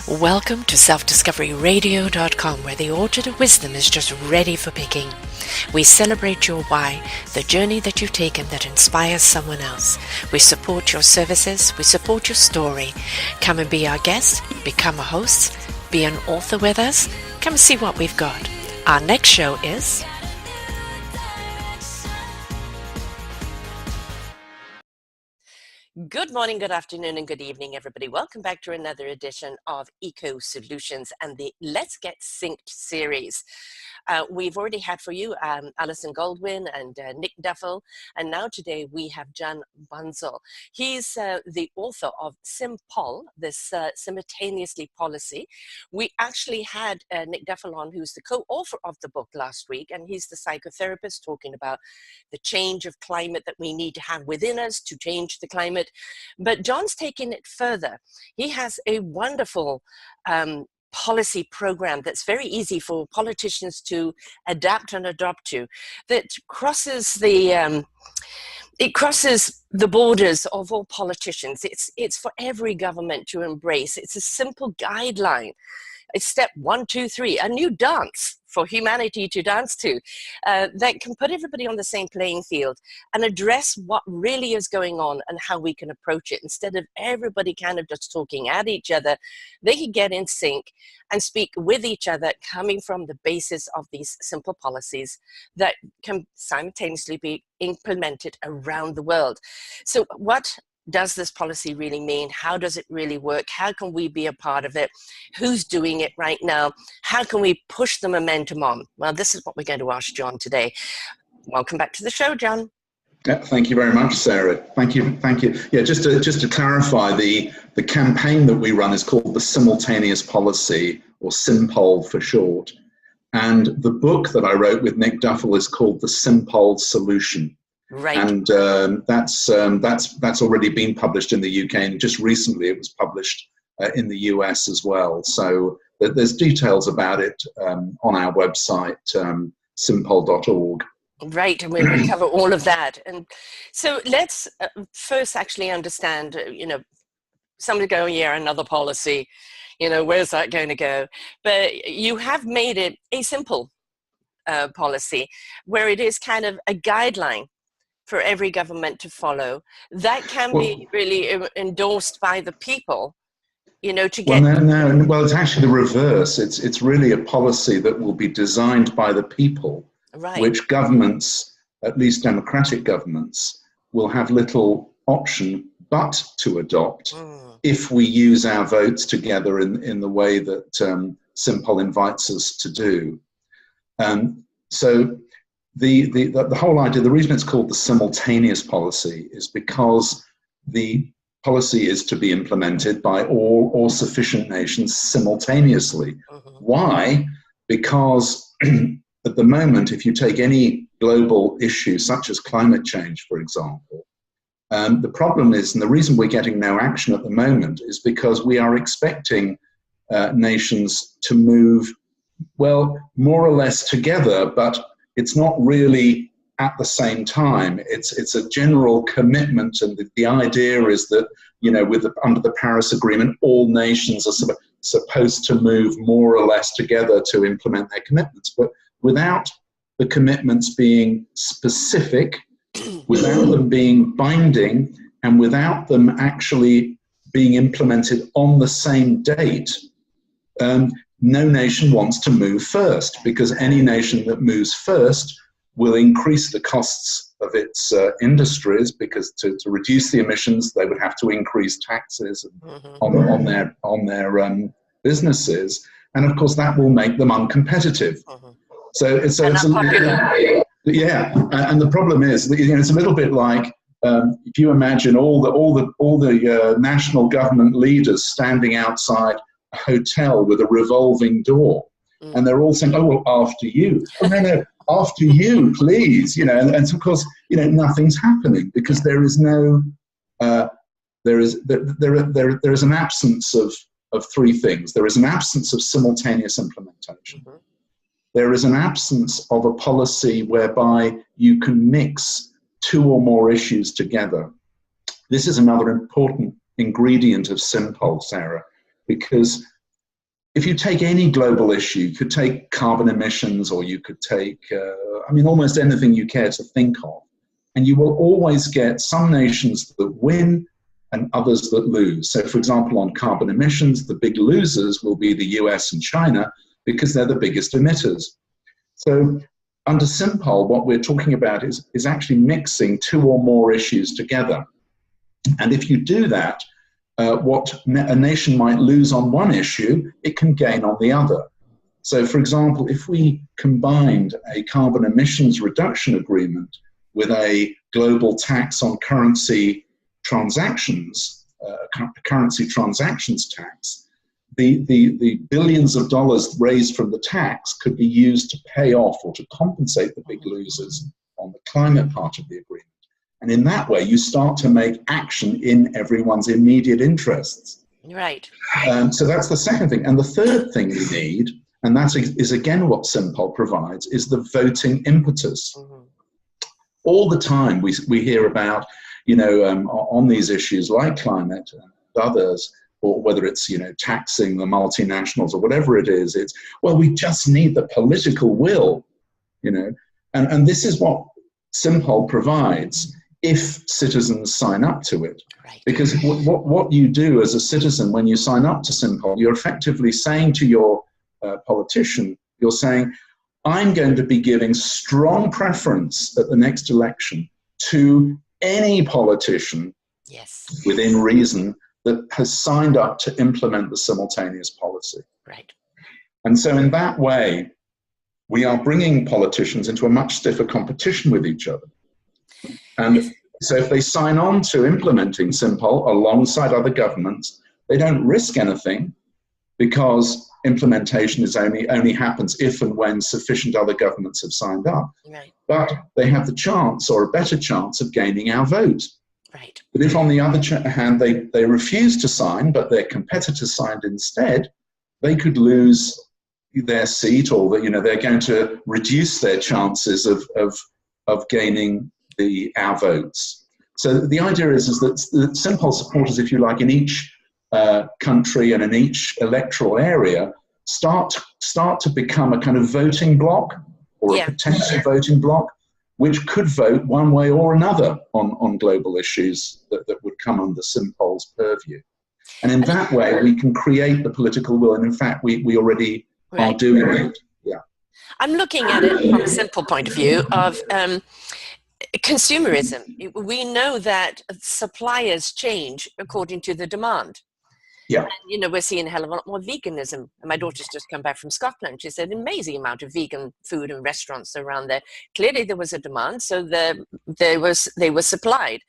Welcome to selfdiscoveryradio.com, where the orchard of wisdom is just ready for picking. We celebrate your why, the journey that you've taken that inspires someone else. We support your services, we support your story. Come and be our guest, become a host, be an author with us. Come and see what we've got. Our next show is... Good morning, good afternoon, and good evening, everybody. Welcome back to another edition of Eco Solutions and the Let's Get Sync'd series. We've already had for you Alison Goldwyn and Nick Duffel, and now today we have John Bunzl. He's the author of SIMPOL, this simultaneously policy. We actually had Nick Duffel on, who's the co-author of the book last week, and he's the psychotherapist talking about the change of climate that we need to have within us to change the climate. But John's taking it further. He has a wonderful policy program that's very easy for politicians to adapt and adopt to, that crosses the it crosses the borders of all politicians. It's for every government to embrace. It's a simple guideline. It's step 1, 2, 3, a new dance for humanity to dance to that can put everybody on the same playing field and address what really is going on and how we can approach it. Instead of everybody kind of just talking at each other, they can get in sync and speak with each other, coming from the basis of these simple policies that can simultaneously be implemented around the world. So what does this policy really mean? How does it really work? How can we be a part of it? Who's doing it right now? How can we push the momentum on? Well, this is what we're going to ask John today. Welcome back to the show, John. Yeah, thank you very much, Sarah. Thank you. Yeah, just to clarify, the campaign that we run is called the Simultaneous Policy, or SIMPOL for short. And the book that I wrote with Nick Duffel is called the SIMPOL Solution. Right. And that's already been published in the UK, and just recently it was published in the US as well. So there's details about it on our website, simpol.org. Right, and we'll cover all of that. And so let's first actually understand, somebody going, yeah, another policy, where's that going to go? But you have made it a simple policy where it is kind of a guideline for every government to follow that can be really endorsed by the people, to get... Well, it's actually the reverse. It's really a policy that will be designed by the people, right, which governments, at least democratic governments, will have little option but to adopt if we use our votes together in the way that SIMPOL invites us to do. So the whole idea, the reason it's called the simultaneous policy is because the policy is to be implemented by all sufficient nations simultaneously. Why? Because at the moment, if you take any global issue such as climate change, for example, the problem is, and the reason we're getting no action at the moment, is because we are expecting nations to move, well, more or less together, but it's not really at the same time. It's a general commitment, and the idea is that, under the Paris Agreement, all nations are supposed to move more or less together to implement their commitments. But without the commitments being specific, without them being binding, and without them actually being implemented on the same date, no nation wants to move first, because any nation that moves first will increase the costs of its industries, because to reduce the emissions, they would have to increase taxes on their businesses, and of course that will make them uncompetitive. So it's yeah, and the problem is, it's a little bit like if you imagine all the national government leaders standing outside a hotel with a revolving door, and they're all saying, "Oh, well, after you." Oh, no, after you, please. And so of course, nothing's happening, because there is no, there is an absence of three things. There is an absence of simultaneous implementation. There is an absence of a policy whereby you can mix two or more issues together. This is another important ingredient of SIMPOL, Sarah, because if you take any global issue, you could take carbon emissions, or you could take, almost anything you care to think of, and you will always get some nations that win and others that lose. So, for example, on carbon emissions, the big losers will be the US and China because they're the biggest emitters. So, under SIMPOL, what we're talking about is actually mixing two or more issues together. And if you do that, what a nation might lose on one issue, it can gain on the other. So, for example, if we combined a carbon emissions reduction agreement with a global tax on currency transactions, currency transactions tax, the billions of dollars raised from the tax could be used to pay off or to compensate the big losers on the climate part of the agreement. And in that way, you start to make action in everyone's immediate interests. Right. So that's the second thing. And the third thing we need, and that is again what SIMPOL provides, is the voting impetus. Mm-hmm. All the time we hear about, on these issues like climate and others, or whether it's, taxing the multinationals or whatever it is, it's, well, we just need the political will, and this is what SIMPOL provides if citizens sign up to it. Right. Because what you do as a citizen when you sign up to SIMPOL, you're effectively saying to your politician, you're saying, I'm going to be giving strong preference at the next election to any politician, yes, within reason, that has signed up to implement the simultaneous policy. Right. And so in that way, we are bringing politicians into a much stiffer competition with each other. And so if they sign on to implementing SIMPOL alongside other governments, they don't risk anything, because implementation is only happens if and when sufficient other governments have signed up. Right. But they have the chance, or a better chance, of gaining our vote. Right. But if on the other hand they refuse to sign, but their competitors signed instead, they could lose their seat, or they're going to reduce their chances of gaining our votes. So the idea is that SIMPOL supporters, if you like, in each country and in each electoral area start to become a kind of voting bloc, or a potential voting bloc, which could vote one way or another on global issues that would come under SIMPOL's purview. And in that way, we can create the political will. And in fact, we already are doing it. Yeah. I'm looking at it from a simple point of view of consumerism. We know that suppliers change according to the demand. Yeah. And, we're seeing a hell of a lot more veganism. And my daughter's just come back from Scotland. She said an amazing amount of vegan food and restaurants around there. Clearly there was a demand, so they were supplied.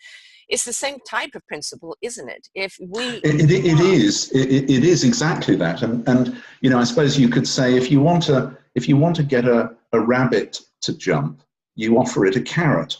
It's the same type of principle, isn't it? If we it is exactly that. And I suppose you could say if you want to get a rabbit to jump, you offer it a carrot.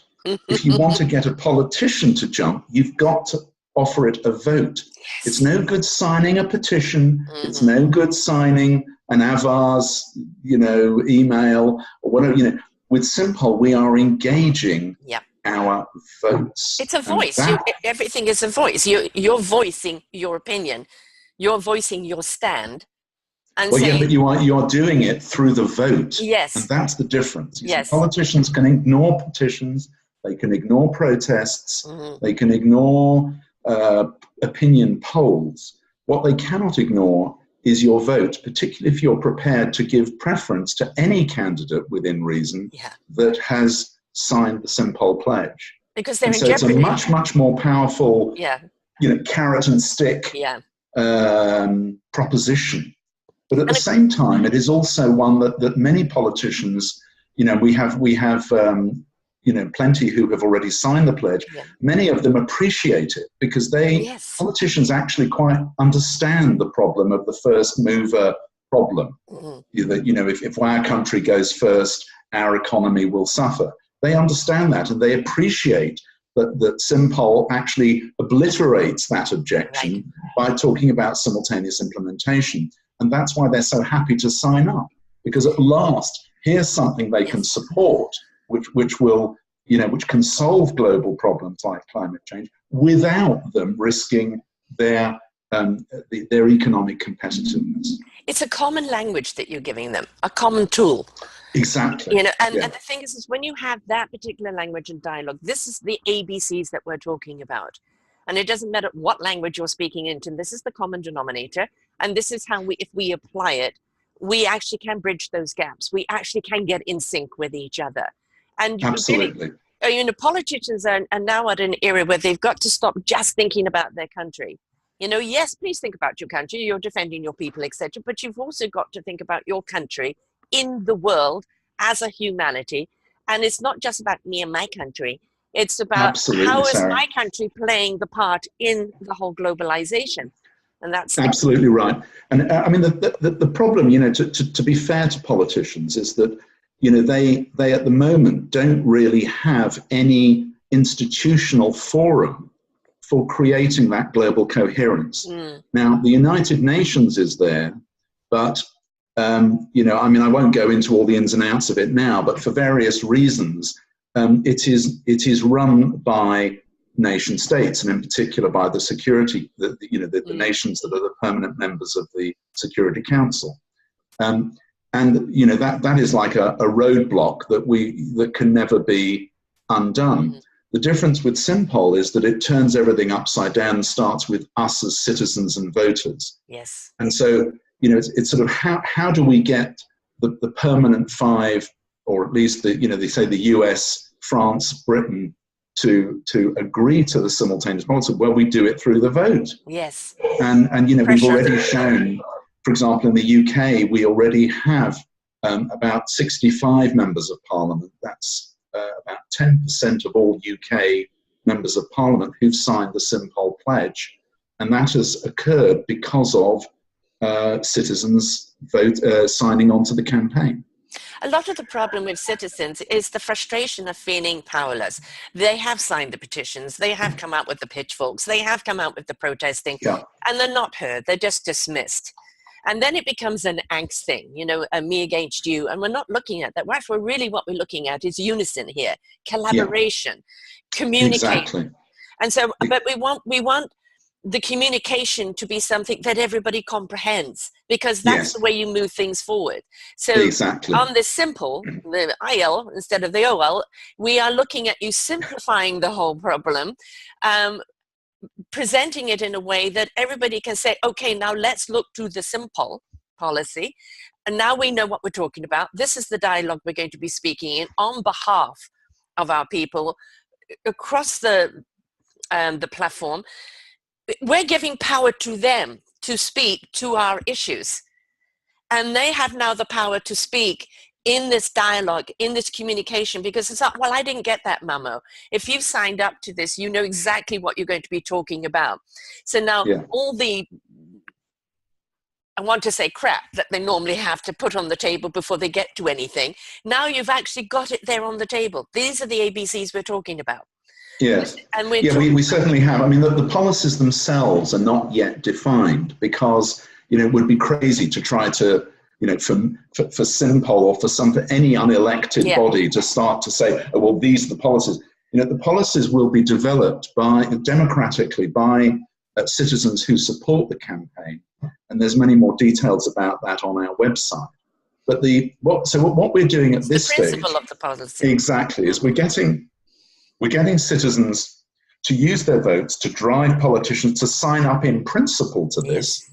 If you want to get a politician to jump, you've got to offer it a vote. Yes. It's no good signing a petition. Mm-hmm. It's no good signing an avars, email or whatever. With SIMPOL, we are engaging our votes. It's a voice. Everything is a voice. You're voicing your opinion. You're voicing your stand. And but you are doing it through the vote. Yes. And that's the difference. Yes. Politicians can ignore petitions. They can ignore protests. Mm-hmm. They can ignore opinion polls. What they cannot ignore is your vote, particularly if you're prepared to give preference to any candidate within reason that has signed the SIMPOL pledge. Because they're in jeopardy. It's a much, much more powerful, carrot and stick proposition. But at the same time, it is also one that many politicians, we have plenty who have already signed the pledge. Yeah. Many of them appreciate it because politicians actually quite understand the problem of the first mover problem. Mm-hmm. If our country goes first, our economy will suffer. They understand that, and they appreciate that SIMPOL actually obliterates that objection by talking about simultaneous implementation. And that's why they're so happy to sign up, because at last, here's something they can support, which can solve global problems like climate change without them risking their their economic competitiveness. It's a common language that you're giving them, a common tool. Exactly. You know, and the thing is when you have that particular language and dialogue, this is the ABCs that we're talking about. And it doesn't matter what language you're speaking into, this is the common denominator. And this is how if we apply it, we actually can bridge those gaps. We actually can get in sync with each other. And absolutely. Really, you know, politicians are now at an era where they've got to stop just thinking about their country. You know, yes, please think about your country, you're defending your people, etc. But you've also got to think about your country in the world as a humanity. And it's not just about me and my country. It's about absolutely, how is Sarah. my country playing the part in the whole globalization. And that's absolutely right. And I mean, the problem, you know, to be fair to politicians is that, you know, they at the moment don't really have any institutional forum for creating that global coherence. Now, the United Nations is there, but, you know, I mean, I won't go into all the ins and outs of it now, but for various reasons, it is run by nation states, and in particular by the security, the nations that are the permanent members of the Security Council. And, you know, that is like a roadblock that can never be undone. The difference with SIMPOL is that it turns everything upside down and starts with us as citizens and voters. Yes. And so, you know, it's sort of how do we get the permanent five, or at least the, you know, they say the US, France, Britain, to agree to the simultaneous policy? Well, we do it through the vote. Yes. And you know, Pressure. we've already shown, for example, in the UK, we already have about 65 members of parliament. That's about 10% of all UK members of parliament who've signed the SIMPOL pledge. And that has occurred because of citizens signing on to the campaign. A lot of the problem with citizens is the frustration of feeling powerless. They have signed the petitions, they have come out with the pitchforks, they have come out with the protesting, and they're not heard, they're just dismissed. And then it becomes an angst thing, you know, me against you, and we're not looking at that. What we're looking at is unison here, collaboration, communication. Exactly. And so, but we want the communication to be something that everybody comprehends, because that's the way you move things forward. So on the SIMPOL, the IL instead of the OL, we are looking at you simplifying the whole problem, presenting it in a way that everybody can say, okay, now let's look to the SIMPOL policy. And now we know what we're talking about. This is the dialogue we're going to be speaking in on behalf of our people across the platform. We're giving power to them to speak to our issues. And they have now the power to speak in this dialogue, in this communication, because it's not, well, I didn't get that memo. If you've signed up to this, you know exactly what you're going to be talking about. So now all the, I want to say crap that they normally have to put on the table before they get to anything, now you've actually got it there on the table. These are the ABCs we're talking about. Yes, and we certainly have. I mean, the policies themselves are not yet defined, because, you know, it would be crazy to try to, you know, for SIMPOL or for any unelected body to start to say, oh, well, these are the policies. You know, the policies will be developed democratically by citizens who support the campaign, and there's many more details about that on our website. But what we're doing at this stage, the principle of the policy, exactly, is we're getting citizens to use their votes to drive politicians to sign up in principle to this.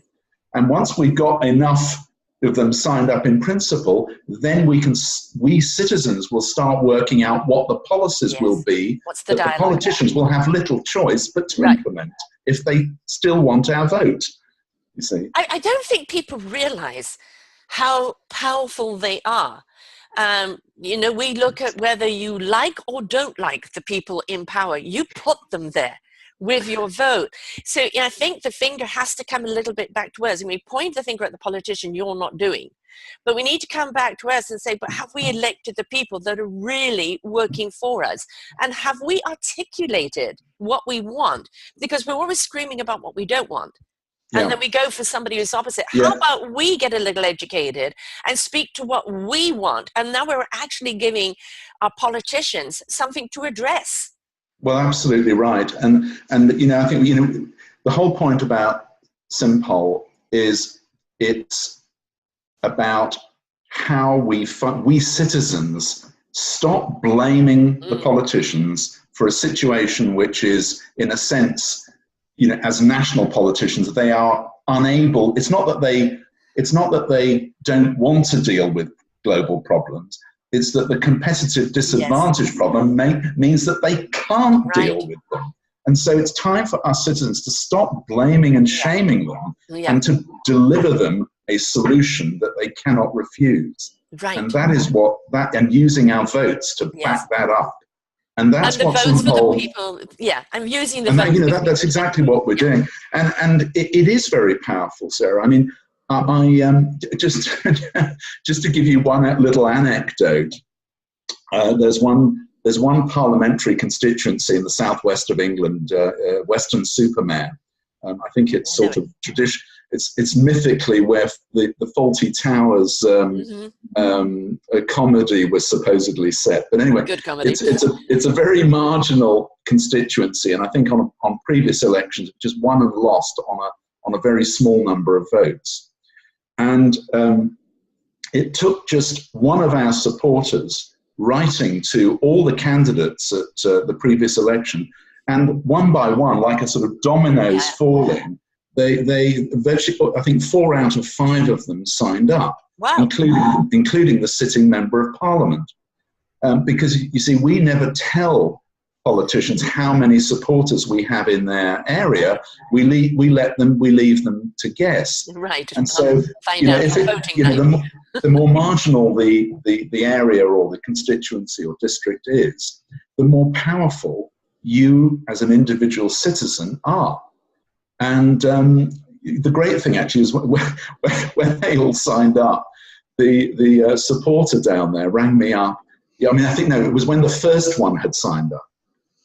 And once we've got enough of them signed up in principle, then we citizens will start working out what the policies will be. What's the dialogue? The politicians will have little choice but to implement if they still want our vote, you see. I don't think people realize how powerful they are. You know, we look at whether you like or don't like the people in power. You put them there with your vote. So I think the finger has to come a little bit back to us, and we point the finger at the politician you're not doing. But we need to come back to us and say, but have we elected the people that are really working for us? And have we articulated what we want? Because we're always screaming about what we don't want. And then we go for somebody who's opposite. How about we get a little educated and speak to what we want? And now we're actually giving our politicians something to address. Well, absolutely right. And you know, I think, you know, the whole point about SIMPOL is it's about how we citizens stop blaming the politicians for a situation which is, in a sense, as national politicians, they are unable. It's not that they don't want to deal with global problems. It's that the competitive disadvantage problem means that they can't deal with them. And so it's time for us citizens to stop blaming and shaming them and to deliver them a solution that they cannot refuse. And that is and using our votes to back that up. And that's and the what votes SIMPOL, for the people. Yeah, I'm using the votes. That's exactly what we're doing. And it is very powerful, Sarah. I mean, just to give you one little anecdote, there's one parliamentary constituency in the southwest of England, Weston-super-Mare. I think it's sort of tradition. It's mythically where the Fawlty Towers comedy was supposedly set. But anyway, good comedy. It's a very marginal constituency, and I think on previous elections, just won and lost on a very small number of votes. And it took just one of our supporters writing to all the candidates at the previous election, and one by one, like a sort of dominoes falling, they virtually, I think 4 out of 5 of them signed up, including the sitting member of parliament. Because you see, we never tell politicians how many supporters we have in their area. We leave them to guess. Right. And so, the more marginal the area or the constituency or district is, the more powerful you as an individual citizen are. And the great thing actually is when they all signed up, the supporter down there rang me up. I mean, I think it was when the first one had signed up,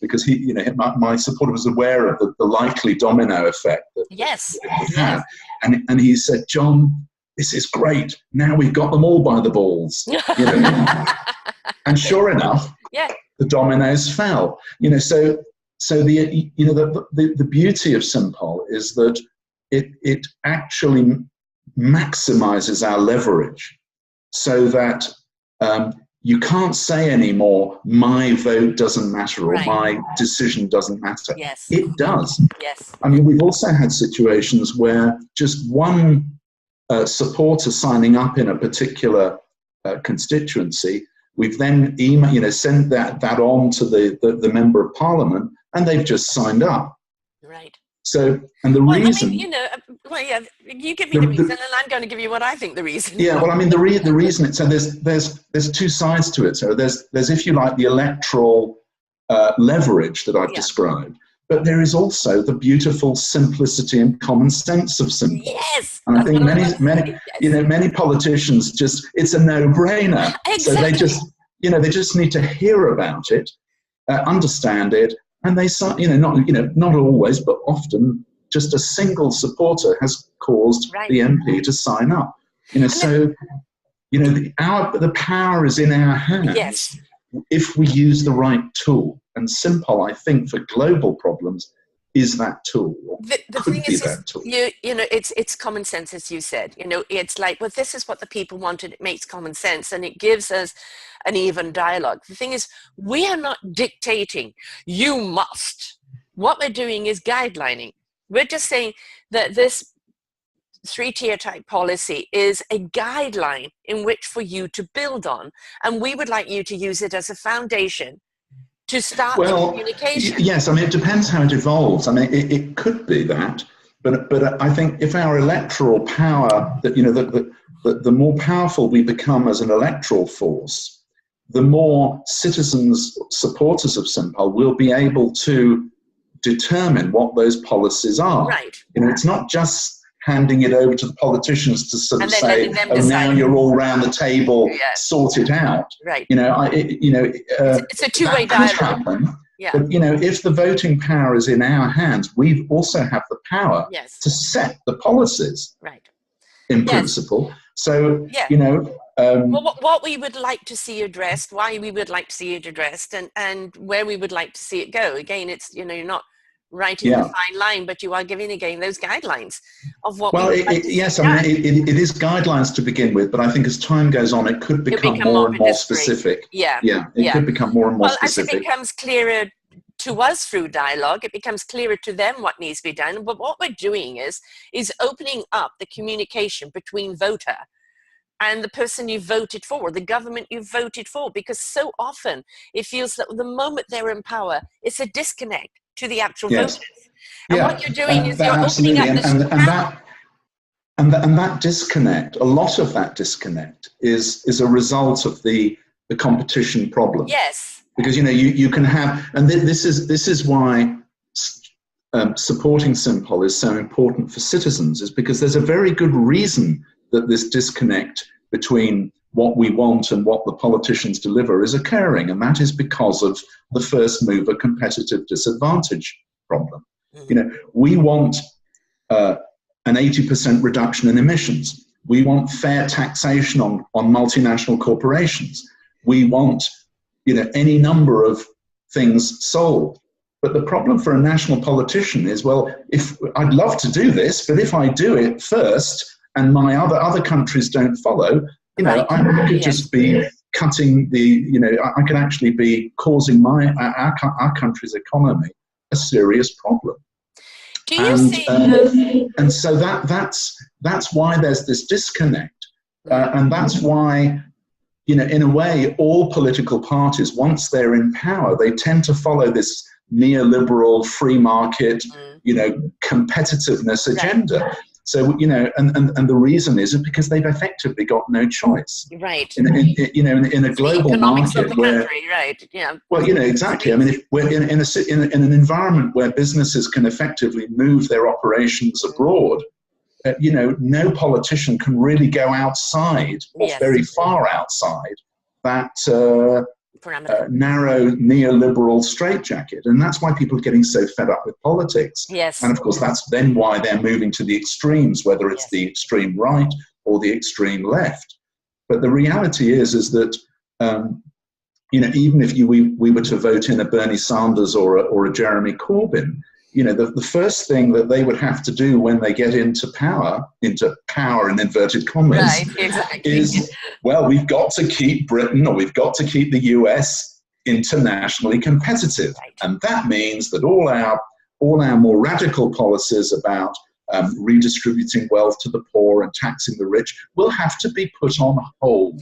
because my supporter was aware of the likely domino effect that it had. And he said, "John, this is great. Now we've got them all by the balls." And sure enough, the dominoes fell. So the beauty of SIMPOL is that it actually maximizes our leverage, so that you can't say anymore, my vote doesn't matter or my decision doesn't matter. Yes. It does. Yes. I mean, we've also had situations where just one supporter signing up in a particular constituency, we've then sent that on to the member of parliament, and they've just signed up. Right. So, and the reason... I mean, you give me the reason, and I'm going to give you what I think the reason. Yeah, well, I mean, the reason, so there's 2 sides to it. So there's if you like, the electoral leverage that I've described, but there is also the beautiful simplicity and common sense of SIMPOL. Yes. And I think many politicians it's a no-brainer. Exactly. So they just need to hear about it, understand it, and they not always, but often, just a single supporter has caused the MP to sign up. The power is in our hands if we use the right tool. And SIMPOL, I think, for global problems, is that tool. The thing is, it's common sense, as you said. It's like, well, this is what the people wanted. It makes common sense, and it gives us an even dialogue. The thing is, we are not dictating, you must. What we're doing is guidelining. We're just saying that this 3-tier type policy is a guideline in which for you to build on, and we would like you to use it as a foundation to start the communication. Yes, I mean, it depends how it evolves. I mean, it could be that, but I think if our electoral power, the more powerful we become as an electoral force, the more citizens, supporters of SIMPOL will be able to determine what those policies are. Right. It's not just handing it over to the politicians to sort of say, now you're all round the table, sort it out. Right. It's a two-way dialogue. Happen. Yeah. But, if the voting power is in our hands, we also have the power to set the policies. Right. In principle. So, what we would like to see addressed, why we would like to see it addressed, and where we would like to see it go. Again, it's, you're not writing the fine line, but you are giving again those guidelines of what. Well, yes, I mean, it is guidelines to begin with, but I think as time goes on, it could become more and more specific. It could become more and more specific. As it becomes clearer to us through dialogue, it becomes clearer to them what needs to be done. But what we're doing is opening up the communication between voter and the person you voted for, the government you voted for, because so often it feels that the moment they're in power, it's a disconnect to the actual voters. And what you're doing is you're opening up the and that disconnect, a lot of that disconnect is a result of the competition problem. Yes. Because you can have, and this is why supporting SIMPOL is so important for citizens, is because there's a very good reason that this disconnect between what we want and what the politicians deliver is occurring, and that is because of the first mover competitive disadvantage problem. We want an 80% reduction in emissions. We want fair taxation on multinational corporations. We want any number of things solved. But the problem for a national politician is, well, if I'd love to do this, but if I do it first and my other countries don't follow, I could just be cutting I could actually be causing our country's economy a serious problem. Do you see? And so that's why there's this disconnect, and that's why, in a way, all political parties, once they're in power, they tend to follow this neoliberal free market, competitiveness agenda. Right. So, and the reason is because they've effectively got no choice. Right. In a global market where, right. Yeah. Well, exactly. I mean, if we're in an environment where businesses can effectively move their operations abroad, no politician can really go outside or very far outside that narrow neoliberal straitjacket. And that's why people are getting so fed up with politics. Yes. And of course, that's then why they're moving to the extremes, whether it's the extreme right or the extreme left. But the reality is that, even if we were to vote in a Bernie Sanders or a Jeremy Corbyn, the first thing that they would have to do when they get into power in inverted commas, is, well, we've got to keep Britain, or we've got to keep the US internationally competitive. Right. And that means that all our more radical policies about redistributing wealth to the poor and taxing the rich will have to be put on hold.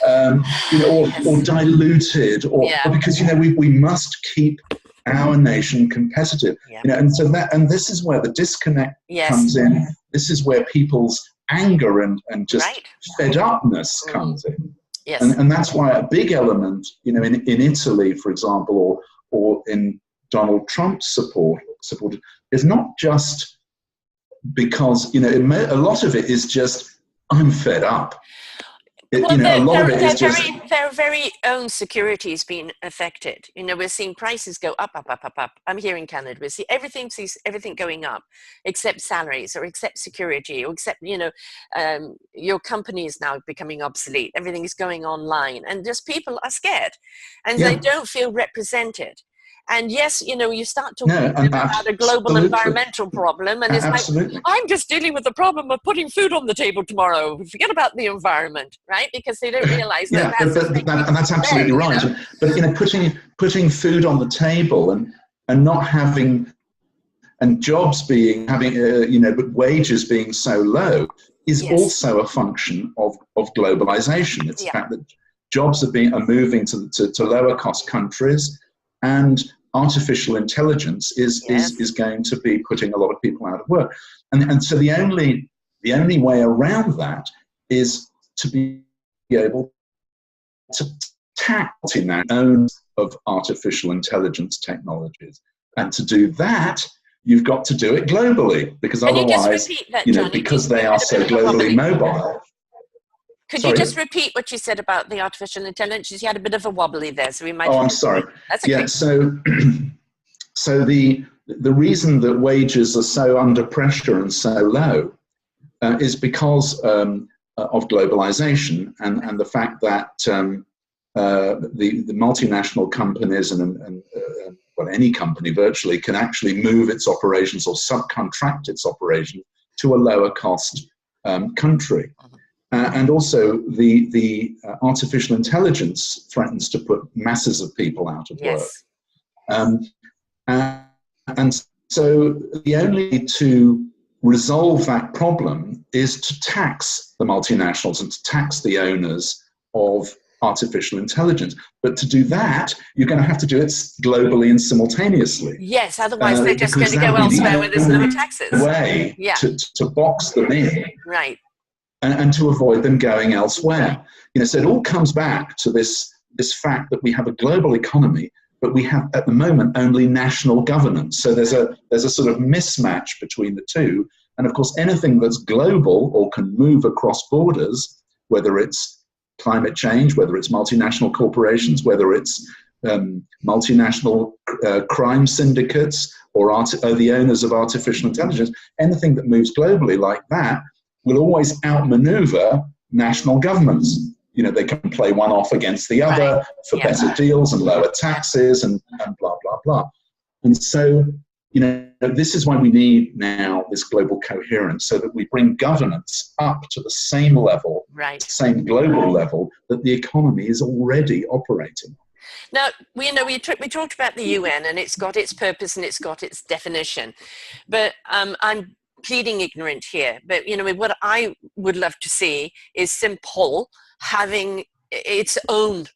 Or diluted, or because we must keep our nation competitive, and this is where the disconnect comes in. This is where people's anger and just fed upness comes in. Yes. And that's why a big element, in Italy, for example, or in Donald Trump's support is not just because, a lot of it is just, I'm fed up. Their very own security is being affected. We're seeing prices go up. I'm here in Canada. We see everything going up, except salaries, or except security, or except your company is now becoming obsolete. Everything is going online, and just people are scared, and they don't feel represented. And yes, you start talking about a global environmental problem, and it's like, I'm just dealing with the problem of putting food on the table tomorrow. Forget about the environment, right? Because they don't realize that. And that's absolutely right. But putting food on the table and not having, and jobs but wages being so low is also a function of globalization. It's the fact that jobs are moving to lower cost countries. And artificial intelligence is going to be putting a lot of people out of work. And so the only way around that is to be able to tap in that own of artificial intelligence technologies. And to do that, you've got to do it globally, because otherwise, because they are so globally mobile. Could you just repeat what you said about the artificial intelligence? You had a bit of a wobbly there, so we might. Oh, I'm sorry. That's okay. So the reason that wages are so under pressure and so low is because of globalization and the fact that the multinational companies and well, any company virtually can actually move its operations or subcontract its operation to a lower cost country. And also the artificial intelligence threatens to put masses of people out of work. And so the only way to resolve that problem is to tax the multinationals and to tax the owners of artificial intelligence. But to do that, you're going to have to do it globally and simultaneously. Yes, otherwise they're just going to go elsewhere where there's lower taxes. Way to box them in. Right. And to avoid them going elsewhere. So it all comes back to this fact that we have a global economy, but we have at the moment only national governance. So there's a sort of mismatch between the two. And of course, anything that's global or can move across borders, whether it's climate change, whether it's multinational corporations, whether it's multinational crime syndicates or the owners of artificial intelligence, anything that moves globally like that will always outmaneuver national governments. They can play one off against the other for better deals and lower taxes and blah, blah, blah. And so, this is why we need now this global coherence, so that we bring governance up to the same level, same global level that the economy is already operating. Now, we talked about the UN, and it's got its purpose and it's got its definition. But I'm pleading ignorant here, but what I would love to see is SIMPOL having its own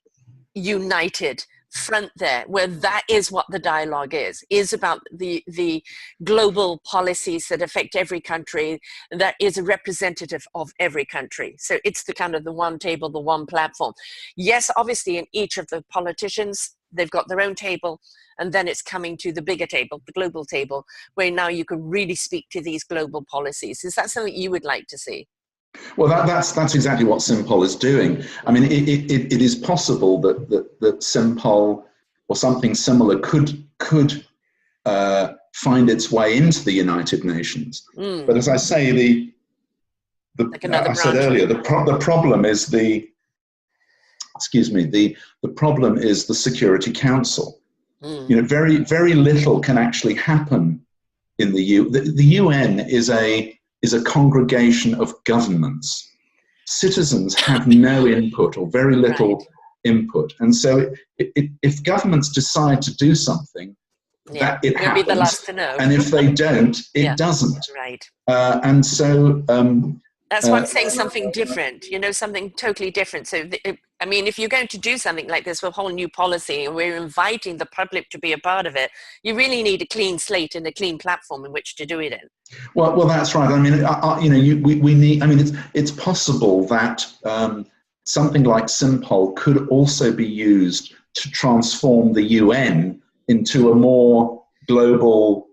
united front there, where that is what the dialogue is about the global policies that affect every country, that is a representative of every country. So it's the kind of the one table, the one platform. Yes, obviously in each of the politicians, they've got their own table, and then it's coming to the bigger table, the global table, where now you can really speak to these global policies. Is that something you would like to see? Well, that's exactly what SIMPOL is doing. I mean, it is possible that SIMPOL or something similar could find its way into the United Nations. But as I say, I said earlier, the problem is the problem is the Security Council. Very, very little can actually happen in the UN is a congregation of governments. Citizens have no input or very little input. And so if governments decide to do something, that it happens. Be the last to know. And if they don't, it doesn't. Right. And so... that's why I'm saying something different, something totally different. So, I mean, if you're going to do something like this with a whole new policy, and we're inviting the public to be a part of it, you really need a clean slate and a clean platform in which to do it in. Well, that's right. I mean, we need. I mean, it's possible that something like SIMPOL could also be used to transform the UN into a more global,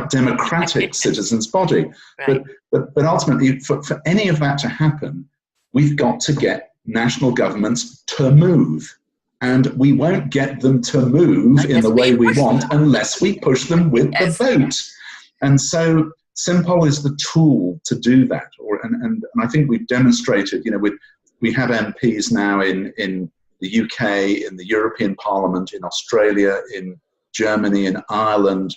democratic citizens body. Right. But ultimately, for any of that to happen, we've got to get national governments to move. And we won't get them to move in the way we want unless we push them with the vote. And so SIMPOL is the tool to do that. And I think we've demonstrated, we have MPs now in the UK, in the European Parliament, in Australia, in Germany, in Ireland.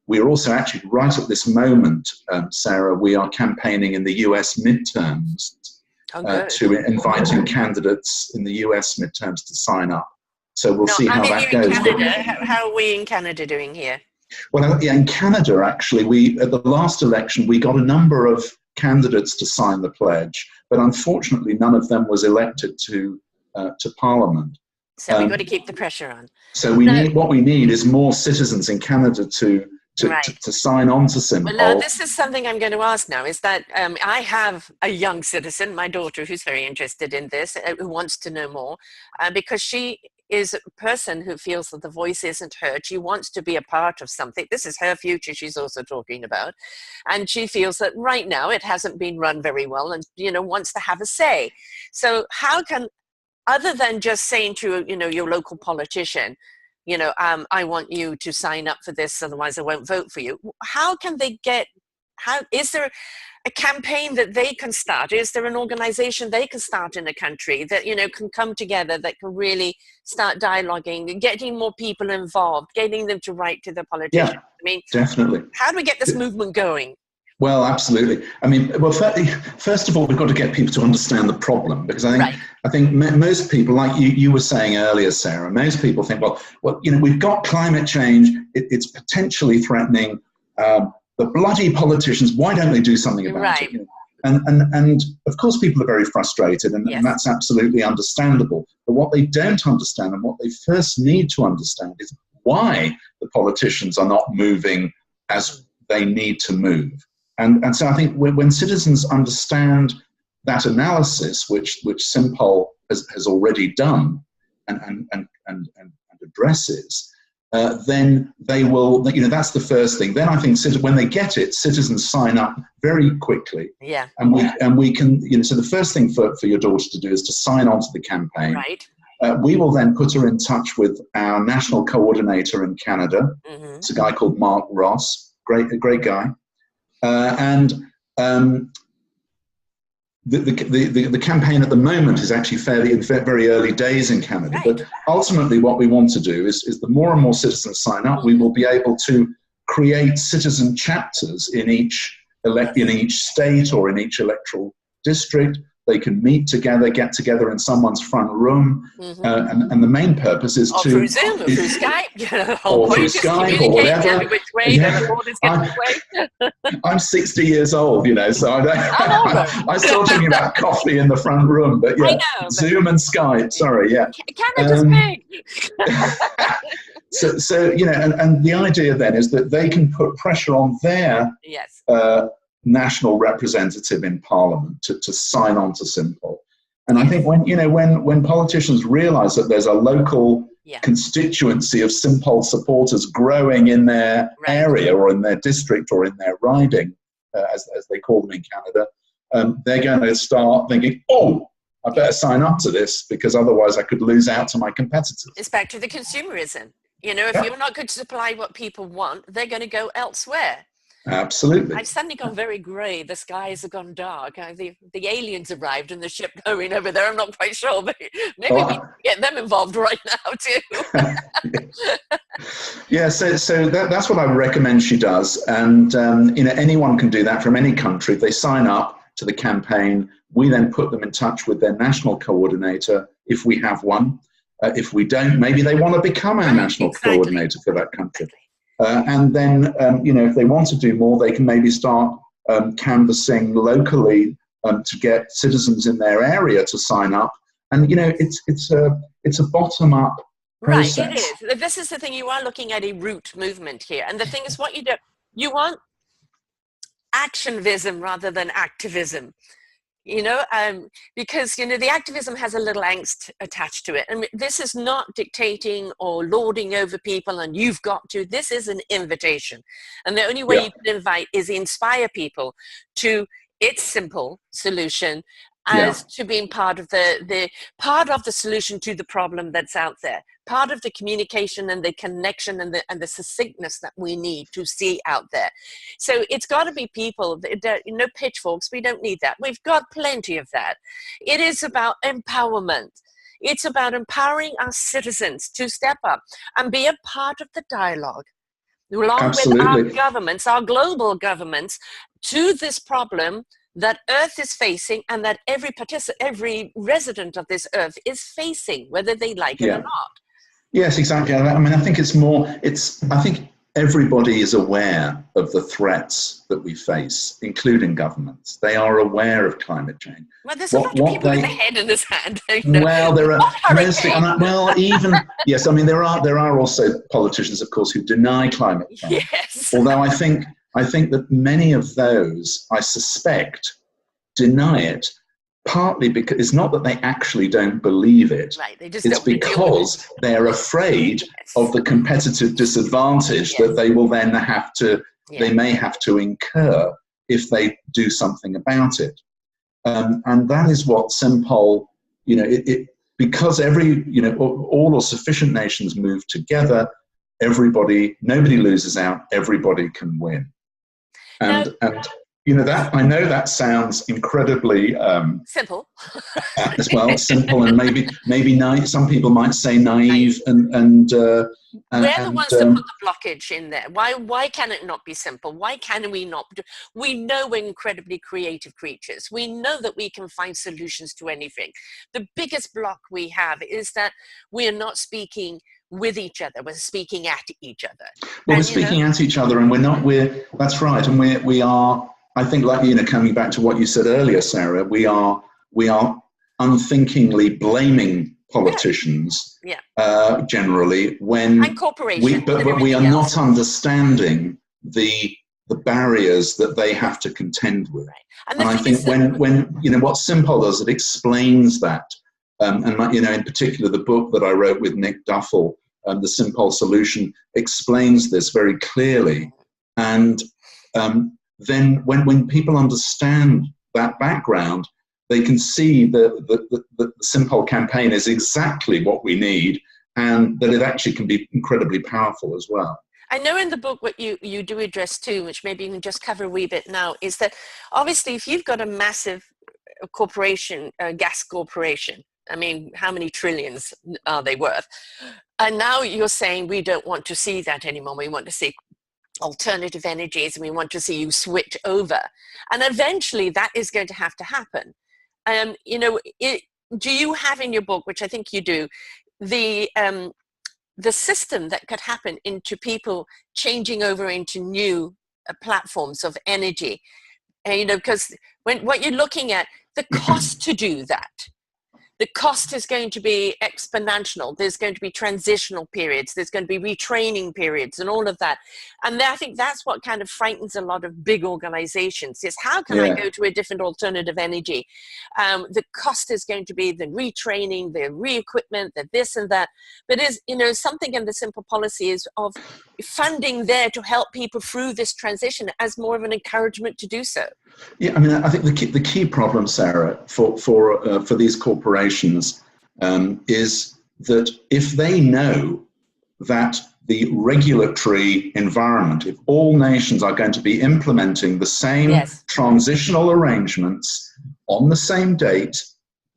We're also actually right at this moment, Sarah, we are campaigning in the US midterms to inviting candidates in the US midterms to sign up. So we'll see how that goes. How are we in Canada doing here? Well, in Canada, actually, at the last election, we got a number of candidates to sign the pledge, but unfortunately, none of them was elected to Parliament. So we've got to keep the pressure on. So what we need is more citizens in Canada to sign on to SIMPOL. Well, now this is something I'm going to ask now, is that I have a young citizen, my daughter, who's very interested in this, who wants to know more, because she is a person who feels that the voice isn't heard. She wants to be a part of something. This is her future she's also talking about. And she feels that right now it hasn't been run very well and, wants to have a say. So how can, other than just saying to, your local politician, I want you to sign up for this, otherwise I won't vote for you. How can they get How is there a campaign that they can start? Is there an organization they can start in a country that, you know, can come together, that can really start dialoguing, getting more people involved, getting them to write to the politicians? Yeah, I mean, definitely. how do we get this movement going? Well, absolutely. I mean, well, first of all, we've got to get people to understand the problem, because I think most people, like you were saying earlier, Sarah, most people think, well, you know, we've got climate change. It's potentially threatening the bloody politicians. Why don't they do something about it? You know? And of course, people are very frustrated, and that's absolutely understandable. But what they don't understand, and what they first need to understand, is why the politicians are not moving as they need to move. And so I think when citizens understand that analysis, which SIMPOL has already done and addresses, then they will, you know, that's the first thing. Then I think when they get it, citizens sign up very quickly. Yeah. And we can, you know, so the first thing for your daughter to do is to sign on to the campaign. Right. We will then put her in touch with our national coordinator in Canada. Mm-hmm. It's a guy called Mark Ross, a great guy. The campaign at the moment is actually very early days in Canada. Right. But ultimately, what we want to do is the more and more citizens sign up, we will be able to create citizen chapters in each state or in each electoral district. They can meet together, get together in someone's front room, and the main purpose is to through Zoom, or through Skype, or through Skype or whatever. Which way, I'm 60 years old, you know, so I'm still talking about coffee in the front room, but yeah, Zoom and Skype. Sorry, yeah. Canada's big. So you know, and the idea then is that they can put pressure on their national representative in Parliament to sign on to SIMPOL. And I think when politicians realise that there's a local constituency of SIMPOL supporters growing in their area or in their district or in their riding, as they call them in Canada, they're going to start thinking, oh, I better sign up to this, because otherwise I could lose out to my competitors. It's back to the consumerism. You know, if you're not going to supply what people want, they're going to go elsewhere. Absolutely. I've suddenly gone very grey. The skies have gone dark. The aliens arrived in the ship going over there. I'm not quite sure, but maybe we can get them involved right now too. Yeah, so that's what I would recommend she does. And you know, anyone can do that from any country. They sign up to the campaign. We then put them in touch with their national coordinator, if we have one. If we don't, maybe they want to become our national coordinator for that country. And then, you know, if they want to do more, they can maybe start canvassing locally to get citizens in their area to sign up. And, you know, it's a bottom-up process. Right, it is. This is the thing. You are looking at a root movement here. And the thing is, what you want actionism rather than activism. You know, because, you know, the activism has a little angst attached to it. And this is not dictating or lording over people and you've got to. This is an invitation. And the only way you can invite is inspire people to its simple solution as to being part of the solution to the problem that's out there. Part of the communication and the connection and the succinctness that we need to see out there. So it's got to be people, no pitchforks, we don't need that. We've got plenty of that. It is about empowerment. It's about empowering our citizens to step up and be a part of the dialogue, along with our governments, our global governments, to this problem that Earth is facing and that every resident of this Earth is facing, whether they like it or not. Yes, exactly. I mean, I think I think everybody is aware of the threats that we face, including governments. They are aware of climate change. Well, there's a lot of people with a head in his hand. You know? Well, there are mostly, yes, I mean, there are also politicians, of course, who deny climate change. Yes. Although I think that many of those, I suspect, deny it, partly because it's not that they actually don't believe it. Right, they just it's because they're afraid of the competitive disadvantage that they will then they may have to incur if they do something about it. And that is what SIMPOL, you know, because all or sufficient nations move together, nobody loses out, everybody can win. And you know, that I know that sounds incredibly simple. as well, simple, and maybe naive. Some people might say naive, and we're the ones that put the blockage in there. Why can it not be simple? Why can we not do? We know we're incredibly creative creatures. We know that we can find solutions to anything. The biggest block we have is that we are not speaking with each other. We're speaking at each other. Well, we're speaking at each other, and that's right. And we are, I think, like, you know, coming back to what you said earlier, Sarah, we are unthinkingly blaming politicians, generally, when but we are not understanding the barriers that they have to contend with. Right. And I think when you know what SIMPOL does, it explains that. And you know, in particular, the book that I wrote with Nick Duffel, the SIMPOL Solution, explains this very clearly. And then when people understand that background, they can see that the SIMPOL campaign is exactly what we need, and that it actually can be incredibly powerful as well. I know in the book what you do address too, which maybe you can just cover a wee bit now, is that obviously if you've got a massive corporation, gas corporation, I mean, how many trillions are they worth? And now you're saying we don't want to see that anymore. We want to see alternative energies, and we want to see you switch over. And eventually that is going to happen. You know, do you have in your book, which I think you do, the system that could happen into people changing over into new platforms of energy? And, you know, because what you're looking at, the cost to do that, the cost is going to be exponential. There's going to be transitional periods. There's going to be retraining periods and all of that. And I think that's what kind of frightens a lot of big organizations, is how can I go to a different alternative energy? The cost is going to be the retraining, the re-equipment, the this and that. But is, you know, something in the SIMPOL policy is of funding there to help people through this transition as more of an encouragement to do so. Yeah, I mean, I think the key problem, Sarah, for these corporations is that if they know that the regulatory environment, if all nations are going to be implementing the same transitional arrangements on the same date,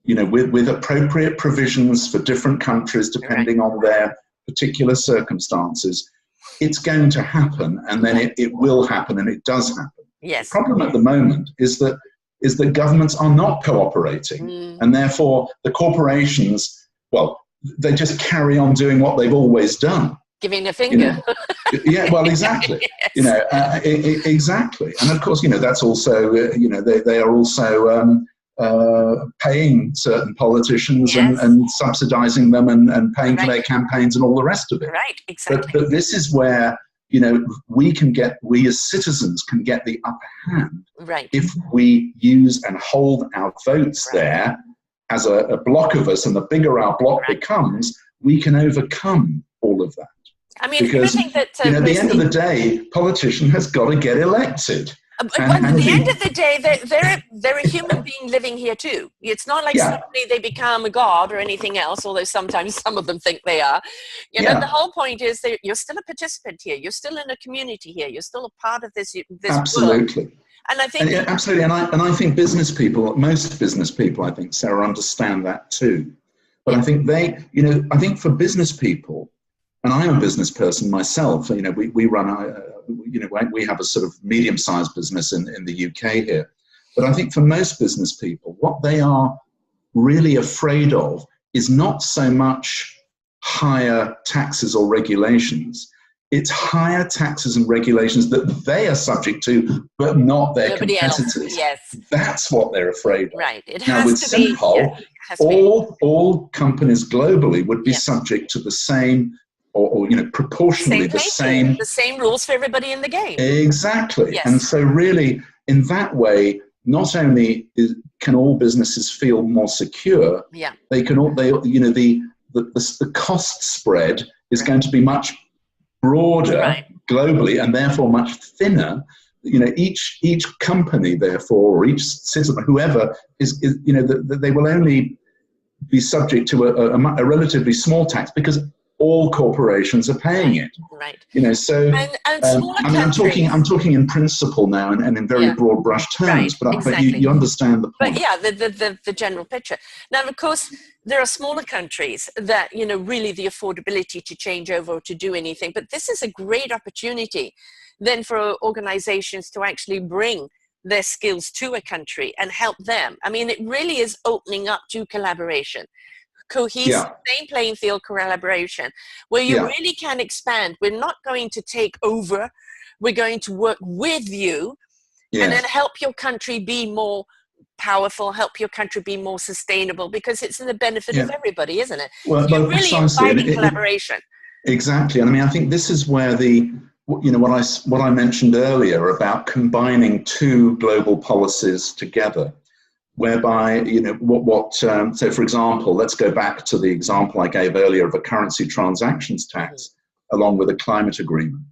you know, with appropriate provisions for different countries depending on their particular circumstances, it's going to happen, and then it will happen, and it does happen. Yes. The problem at the moment is that governments are not cooperating, and therefore the corporations, well, they just carry on doing what they've always done. Giving a finger. You know? Yeah, well, exactly. Yes. You know, exactly. And of course, you know, that's also, you know, they are also paying certain politicians and subsidizing them and paying for their campaigns and all the rest of it. Right, exactly. But this is where, you know, we as citizens can get the upper hand if we use and hold our votes there as a block of us, and the bigger our block becomes, we can overcome all of that. I mean, because, everything that you know, at the end of the day, politician has got to get elected. But at the end of the day, they're a human being living here too. It's not like suddenly they become a god or anything else, although sometimes some of them think they are. You know, the whole point is that you're still a participant here. You're still in a community here. You're still a part of this absolutely world. And I think absolutely, and I think business people, most business people, I think, Sarah, understand that too. But I think you know, I think for business people, and I am a business person myself. You know, we run you know, we have a sort of medium-sized business in the UK here. But I think for most business people, what they are really afraid of is not so much higher taxes or regulations. It's higher taxes and regulations that they are subject to, but not their competitors. Yes. That's what they're afraid of. Right. It now, has with to SIMPOL, be, all companies globally would be subject to the same, or you know, proportionally the same rules for everybody in the game. Exactly. Yes. And so really, in that way, not only can all businesses feel more secure, they can you know, the cost spread is going to be much broader globally, and therefore much thinner. You know, each company, therefore, or each citizen, whoever is you know, they will only be subject to a relatively small tax, because all corporations are paying it. Right. You know, so and smaller I mean, countries. I'm talking in principle now and in very broad brush terms, Right, but you understand the point. But yeah, the general picture. Now, of course, there are smaller countries that, you know, really the affordability to change over or to do anything. But this is a great opportunity then for organizations to actually bring their skills to a country and help them. I mean, it really is opening up to collaboration, cohesive, same playing field collaboration, where you really can expand. We're not going to take over. We're going to work with you and then help your country be more powerful, help your country be more sustainable, because it's in the benefit of everybody, isn't it? Well, So you're really inviting collaboration. Exactly. And I mean, I think this is where what I mentioned earlier about combining two global policies together, whereby, you know, so for example, let's go back to the example I gave earlier of a currency transactions tax along with a climate agreement.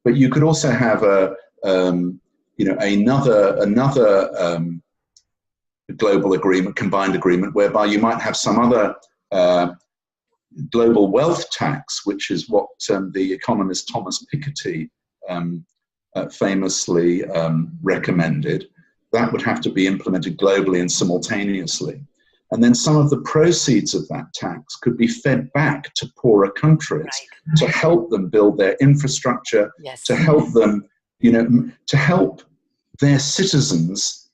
But you could also have another global agreement, combined agreement, whereby you might have some other global wealth tax, which is what the economist Thomas Piketty famously recommended. That would have to be implemented globally and simultaneously. And then some of the proceeds of that tax could be fed back to poorer countries to help them build their infrastructure, to help them, you know, to help their citizens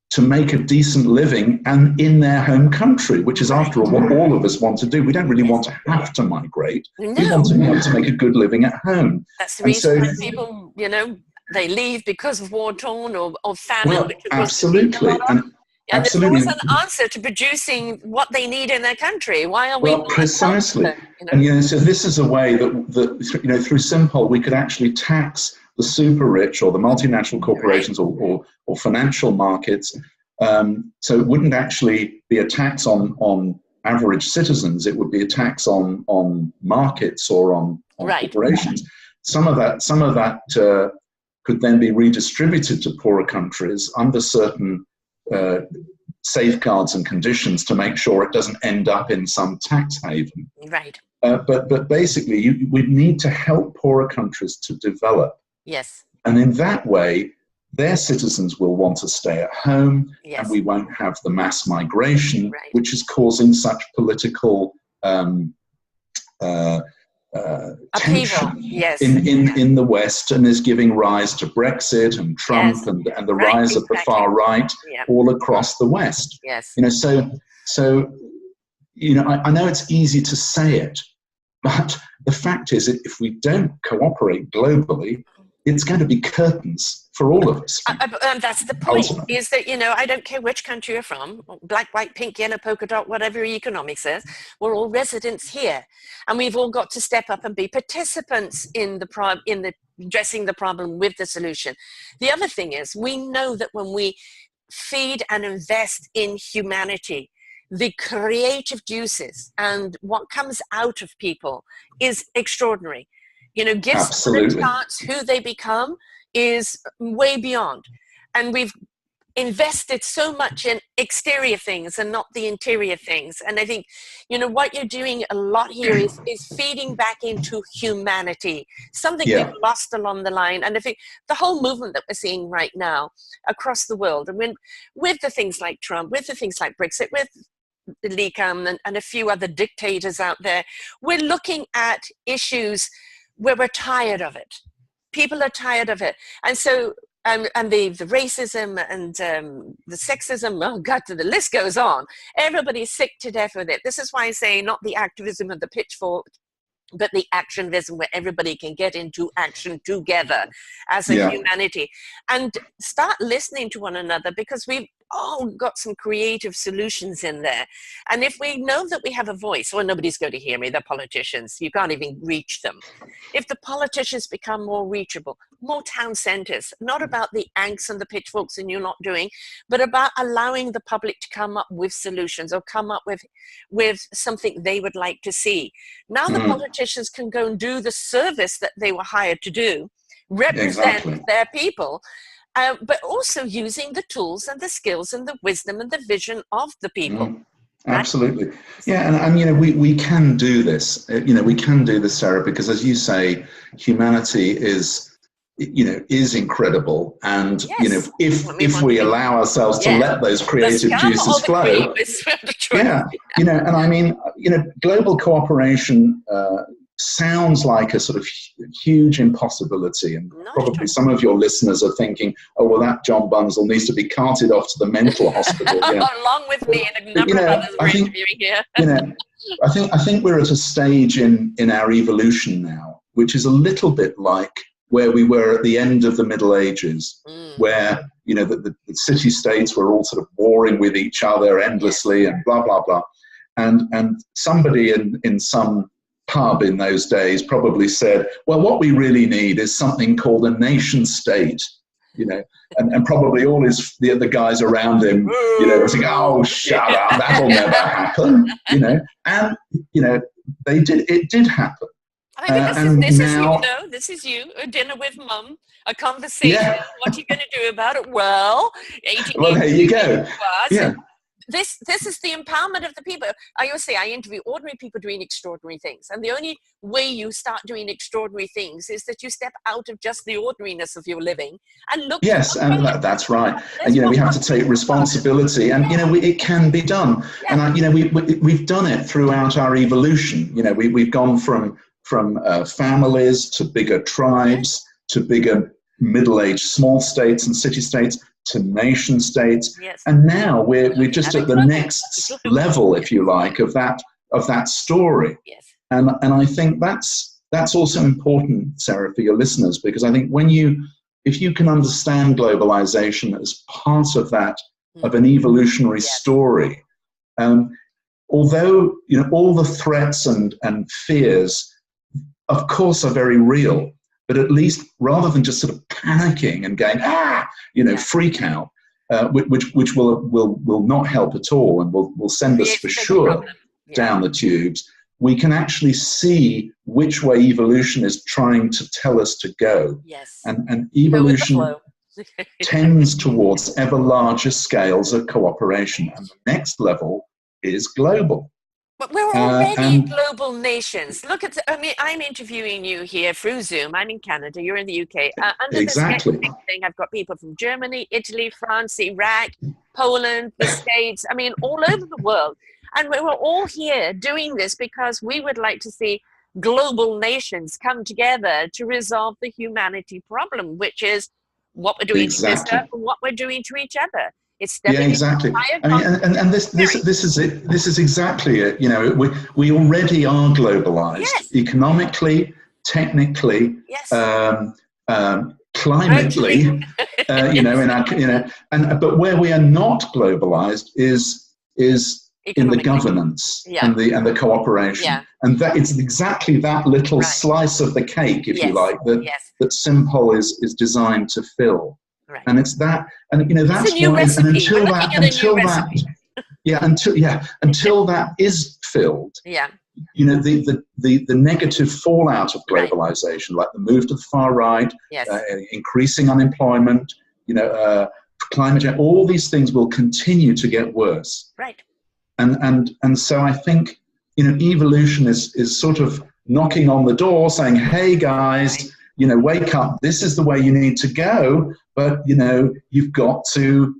to make a decent living and in their home country, which is, after all, what all of us want to do. We don't really want to have to migrate. No. We want to be able to make a good living at home. That's the reason why people, you know, they leave because of war-torn or famine. Well, absolutely. And there's always an answer to producing what they need in their country. Why are we? Well, precisely. You know? And, you know, so this is a way that you know, through SIMPOL, we could actually tax the super rich or the multinational corporations or financial markets. So it wouldn't actually be a tax on average citizens. It would be a tax on markets or on corporations. Some of that could then be redistributed to poorer countries under certain safeguards and conditions to make sure it doesn't end up in some tax haven. Right. But basically, we need to help poorer countries to develop. Yes. And in that way, their citizens will want to stay at home, and we won't have the mass migration, which is causing such political tension in the West, and is giving rise to Brexit and Trump and the rise of the far right all across the West. Yes. You know, so you know, I know it's easy to say it, but the fact is that if we don't cooperate globally, it's going to be curtains for all of us. That's the point, is that, you know, I don't care which country you're from, black, white, pink, yellow, polka dot, whatever economics is, we're all residents here. And we've all got to step up and be participants in addressing the problem with the solution. The other thing is, we know that when we feed and invest in humanity, the creative juices and what comes out of people is extraordinary. You know, gifts and a chance who they become is way beyond. And we've invested so much in exterior things and not the interior things. And I think, you know, what you're doing a lot here is feeding back into humanity, something we've lost along the line. And I think the whole movement that we're seeing right now across the world, I mean, with the things like Trump, with the things like Brexit, with Syc'd and a few other dictators out there, we're looking at issues where we're tired of it. People are tired of it. And so, and the racism and the sexism, oh God, the list goes on. Everybody's sick to death with it. This is why I say not the activism of the pitchfork, but the actionism where everybody can get into action together as a humanity and start listening to one another, because we've all got some creative solutions in there. And if we know that we have a voice, well, nobody's going to hear me, the politicians, you can't even reach them. If the politicians become more reachable, more town centers, not about the angst and the pitchforks and you're not doing, but about allowing the public to come up with solutions or come up with something they would like to see. Now the politicians can go and do the service that they were hired to do, represent their people, but also using the tools and the skills and the wisdom and the vision of the people. Absolutely. Yeah, and you know, we can do this. You know, we can do this, Sarah, because as you say, humanity is incredible, and you know, Yes. if we allow ourselves to let those creative juices flow, yeah, you know, and I mean, you know, global cooperation sounds like a sort of huge impossibility, and probably some of your listeners are thinking, oh well, that John Bunzl needs to be carted off to the mental hospital, you know. Along with me and a number of others we're interviewing here. You know, I think we're at a stage in our evolution now, which is a little bit like where we were at the end of the Middle Ages, where, you know, the city-states were all sort of warring with each other endlessly and blah, blah, blah. And somebody in some pub in those days probably said, well, what we really need is something called a nation-state, you know, and probably all the guys around him, you know, were saying, oh, shut up, that'll never happen, you know. And, you know, it did happen. I mean, this is you, a dinner with mum, a conversation. Yeah. What are you going to do about it? Well, there you go. Yeah. This is the empowerment of the people. I always say I interview ordinary people doing extraordinary things. And the only way you start doing extraordinary things is that you step out of just the ordinariness of your living and look. Yes, and that's right. And, you know, we have to take responsibility, and, you know, it can be done. Yeah. And, you know, we've done it throughout our evolution. You know, we've gone from families to bigger tribes to bigger middle-aged small states and city-states to nation states, and now we're just at the next level, if you like, of that story. Yes. And I think that's also important, Sarah, for your listeners, because I think if you can understand globalization as part of that, of an evolutionary story, although, you know, all the threats and fears, of course, are very real. But at least, rather than just sort of panicking and going, you know, freak out, which will not help at all, and will send us for sure down the tubes, we can actually see which way evolution is trying to tell us to go. Yes. And evolution tends towards ever larger scales of cooperation. And the next is global. But we're already global nations. Look at, I'm interviewing you here through Zoom. I'm in Canada, you're in the UK. Under this thing, I've got people from Germany, Italy, France, Iraq, Poland, the States, all over the world. And we were all here doing this because we would like to see global nations come together to resolve the humanity problem, which is what we're doing to each other and what we're doing to each other. Exactly. And this is it. This is exactly it. You know, we already are globalized economically, technically, climately. But where we are not globalized is in the governance and the cooperation, and that it's exactly that little slice of the cake, if you like, that SIMPOL is designed to fill. Right. And it's that, and you know, that's why. And until that is filled, you know, the negative fallout of globalization, like the move to the far right, increasing unemployment, you know, climate change, all these things will continue to get worse. Right. And so I think, you know, evolution is sort of knocking on the door, saying, "Hey guys." You know, wake up, this is the way you need to go, but, you know, you've got to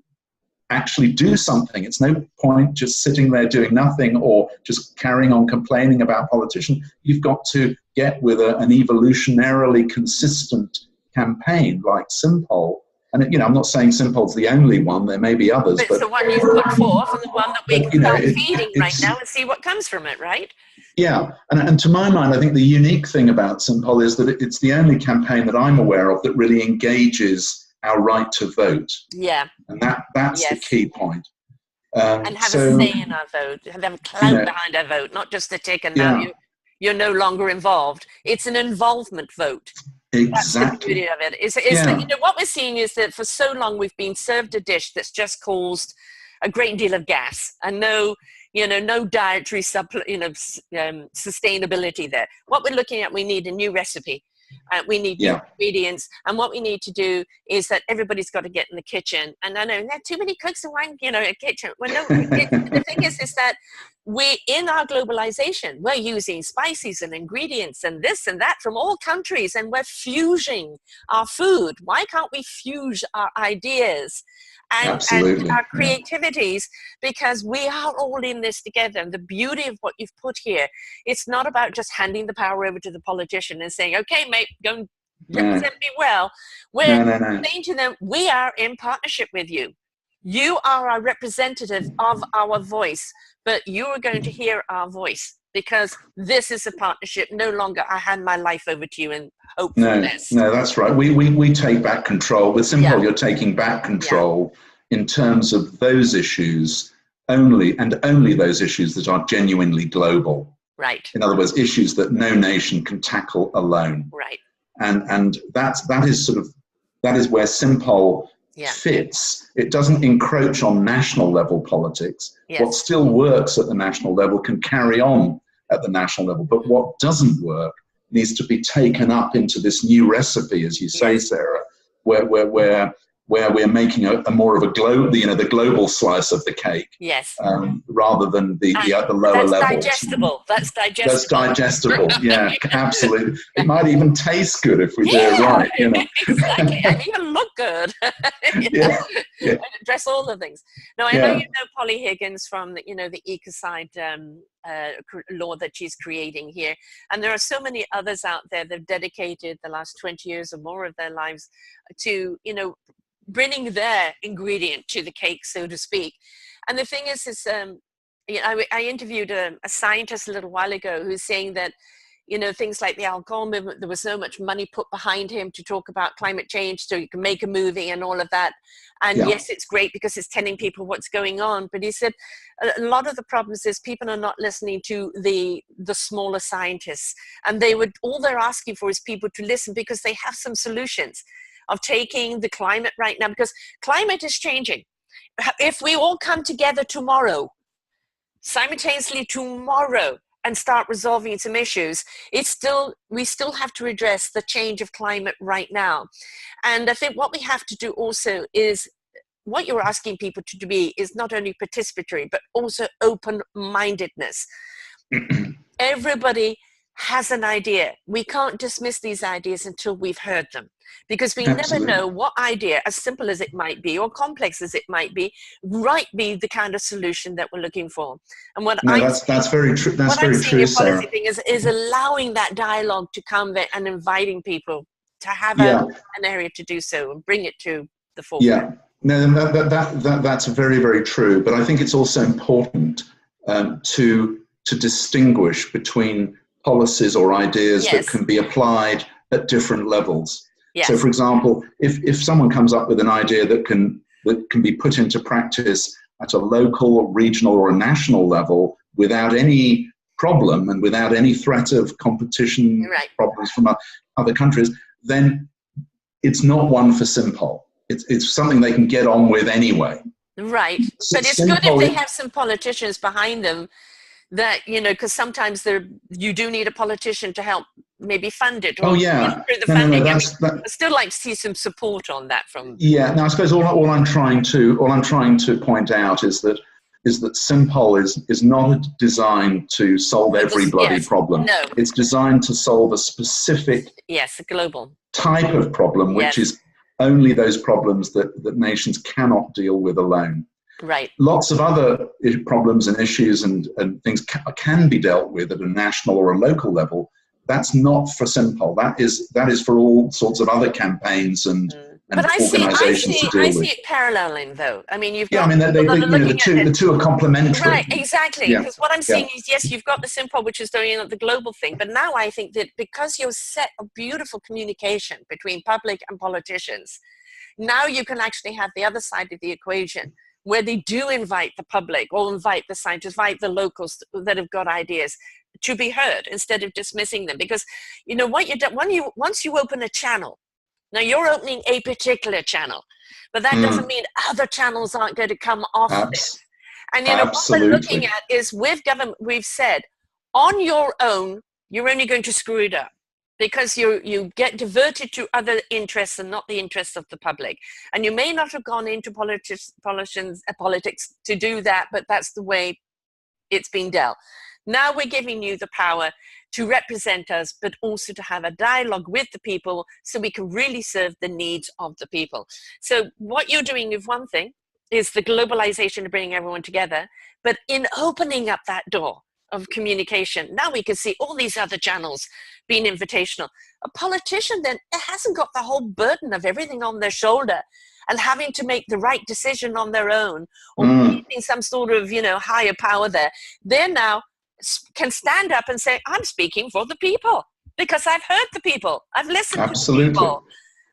actually do something. It's no point just sitting there doing nothing or just carrying on complaining about politicians. You've got to get with an evolutionarily consistent campaign like SIMPOL. And, you know, I'm not saying SIMPOL's the only one, there may be others. But it's the one you put forth and the one that we can start feeding right now and see what comes from it, right? Yeah, and to my mind, I think the unique thing about SIMPOL is that it's the only campaign that I'm aware of that really engages our right to vote. Yeah. And that's the key point. And have a say in our vote, have a clout behind our vote, not just a tick and now you're no longer involved. It's an involvement vote. Exactly. That's the beauty of it. It's that, you know, what we're seeing is that for so long we've been served a dish that's just caused a great deal of gas and no dietary sustainability there. What we're looking at, we need a new recipe. We need new ingredients. And what we need to do is that everybody's got to get in the kitchen. And I know there are too many cooks in one, kitchen. Well, no, the thing is that we, in our globalization, we're using spices and ingredients and this and that from all countries, and we're fusing our food. Why can't we fuse our ideas and our creativities? Because we are all in this together. And the beauty of what you've put here, it's not about just handing the power over to the politician and saying, okay, mate, go and represent me well. We're saying to them, we are in partnership with you. You are our representative of our voice, but you are going to hear our voice, because this is a partnership. No longer I hand my life over to you and hope for the best. No, that's right. We take back control. With SIMPOL, you're taking back control in terms of those issues only those issues that are genuinely global. Right. In other words, issues that no nation can tackle alone. Right. And that is where SIMPOL fits. It doesn't encroach on national level politics. What still works at the national level can carry on at the national level, but what doesn't work needs to be taken up into this new recipe, as you say, Sarah, where we're making a more of a the global slice of the cake, rather than the lower levels. That's digestible. That's digestible. Yeah, absolutely. It might even taste good if we do it right. Exactly, and even look good. And address all the things. Now, I know you know Polly Higgins from the ecocide law that she's creating here, and there are so many others out there that have dedicated the last 20 years or more of their lives to bringing their ingredient to the cake, so to speak. And the thing is I interviewed a scientist a little while ago who's saying that things like the alcohol movement, there was so much money put behind him to talk about climate change so you can make a movie and all of that. And yes, it's great because it's telling people what's going on. But he said a lot of the problems is people are not listening to the smaller scientists. And all they're asking for is people to listen, because they have some solutions of taking the climate right now, because climate is changing. If we all come together simultaneously tomorrow, and start resolving some issues, we still have to address the change of climate right now. And I think what we have to do also is, what you're asking people to be is not only participatory, but also open-mindedness. Everybody has an idea. We can't dismiss these ideas until we've heard them, because we never know what idea, as simple as it might be or complex as it might be the kind of solution that we're looking for. And that's very true. That's very true, Sarah. Policy thing is allowing that dialogue to come there and inviting people to have an area to do so and bring it to the forefront. Yeah, no, that's very, very true. But I think it's also important to distinguish between policies or ideas that can be applied at different levels. So, for example, if someone comes up with an idea that can be put into practice at a local, regional, or a national level without any problem and without any threat of competition problems from other countries, then it's not one for SIMPOL. It's something they can get on with anyway. Right, but it's good if they have some politicians behind them that, because sometimes you do need a politician to help maybe fund it. Or through the funding. I'd still like to see some support on that from. Yeah, no, I suppose all I'm trying to point out is that SIMPOL is not designed to solve every bloody problem. No. It's designed to solve a specific a global type of problem, which is only those problems that nations cannot deal with alone. Right. Lots of other problems and issues and things can be dealt with at a national or a local level. That's not for SIMPOL. That is for all sorts of other campaigns and organisations to deal with. I see it paralleling, though. I mean, you've got the two are complementary. Right, exactly. Because what I'm seeing is, yes, you've got the SIMPOL, which is doing the global thing, but now I think that because you've set a beautiful communication between public and politicians, now you can actually have the other side of the equation, where they do invite the public or invite the scientists, invite the locals that have got ideas to be heard instead of dismissing them. Because what you do, once you open a channel, now you're opening a particular channel, but that doesn't mean other channels aren't going to come off this. And what we're looking at is with government, we've said, on your own, you're only going to screw it up. because you get diverted to other interests and not the interests of the public. And you may not have gone into politics to do that, but that's the way it's been dealt. Now we're giving you the power to represent us, but also to have a dialogue with the people so we can really serve the needs of the people. So what you're doing with one thing is the globalization of bringing everyone together, but in opening up that door of communication, now we can see all these other channels being invitational. A politician then hasn't got the whole burden of everything on their shoulder and having to make the right decision on their own, or keeping some sort of, higher power there. They now can stand up and say, I'm speaking for the people because I've heard the people, I've listened to the people.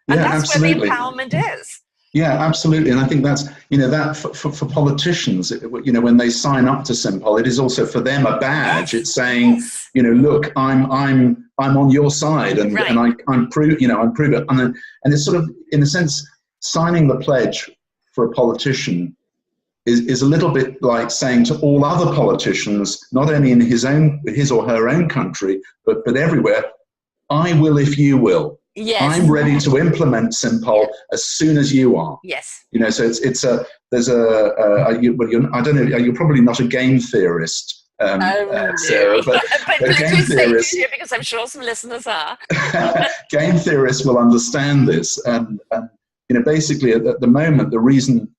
And that's where the empowerment is. Yeah, absolutely. And I think that's, that for politicians, when they sign up to SIMPOL, it is also for them a badge. It's saying, look, I'm on your side, and I'm proven. And it's sort of, in a sense, signing the pledge for a politician is a little bit like saying to all other politicians, not only in his or her own country, but everywhere, I will if you will. Yes. I'm ready to implement SIMPOL as soon as you are. Yes. So I don't know, you're probably not a game theorist, Sarah, but a game theorist, because I'm sure some listeners are. Game theorists will understand this, and basically at the moment, the reason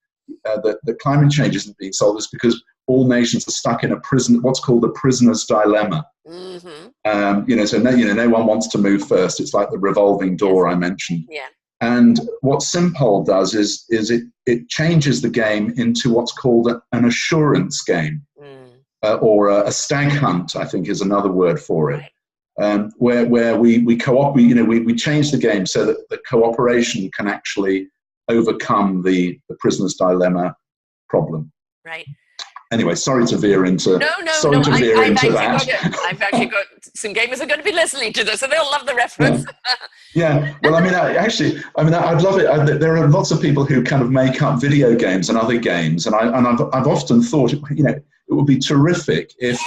that climate change isn't being solved is because all nations are stuck in what's called the prisoner's dilemma. So no one wants to move first. It's like the revolving door I mentioned. Yeah. And what SIMPOL does is it changes the game into what's called an assurance game, or a stag hunt, I think is another word for it. Where we change the game so that the cooperation can actually overcome the prisoner's dilemma problem. Right. Anyway, sorry to veer into that. I've actually got some gamers are going to be listening to this, so they'll love the reference. Yeah. Well, I'd love it. There are lots of people who kind of make up video games and other games, and I've often thought, it would be terrific if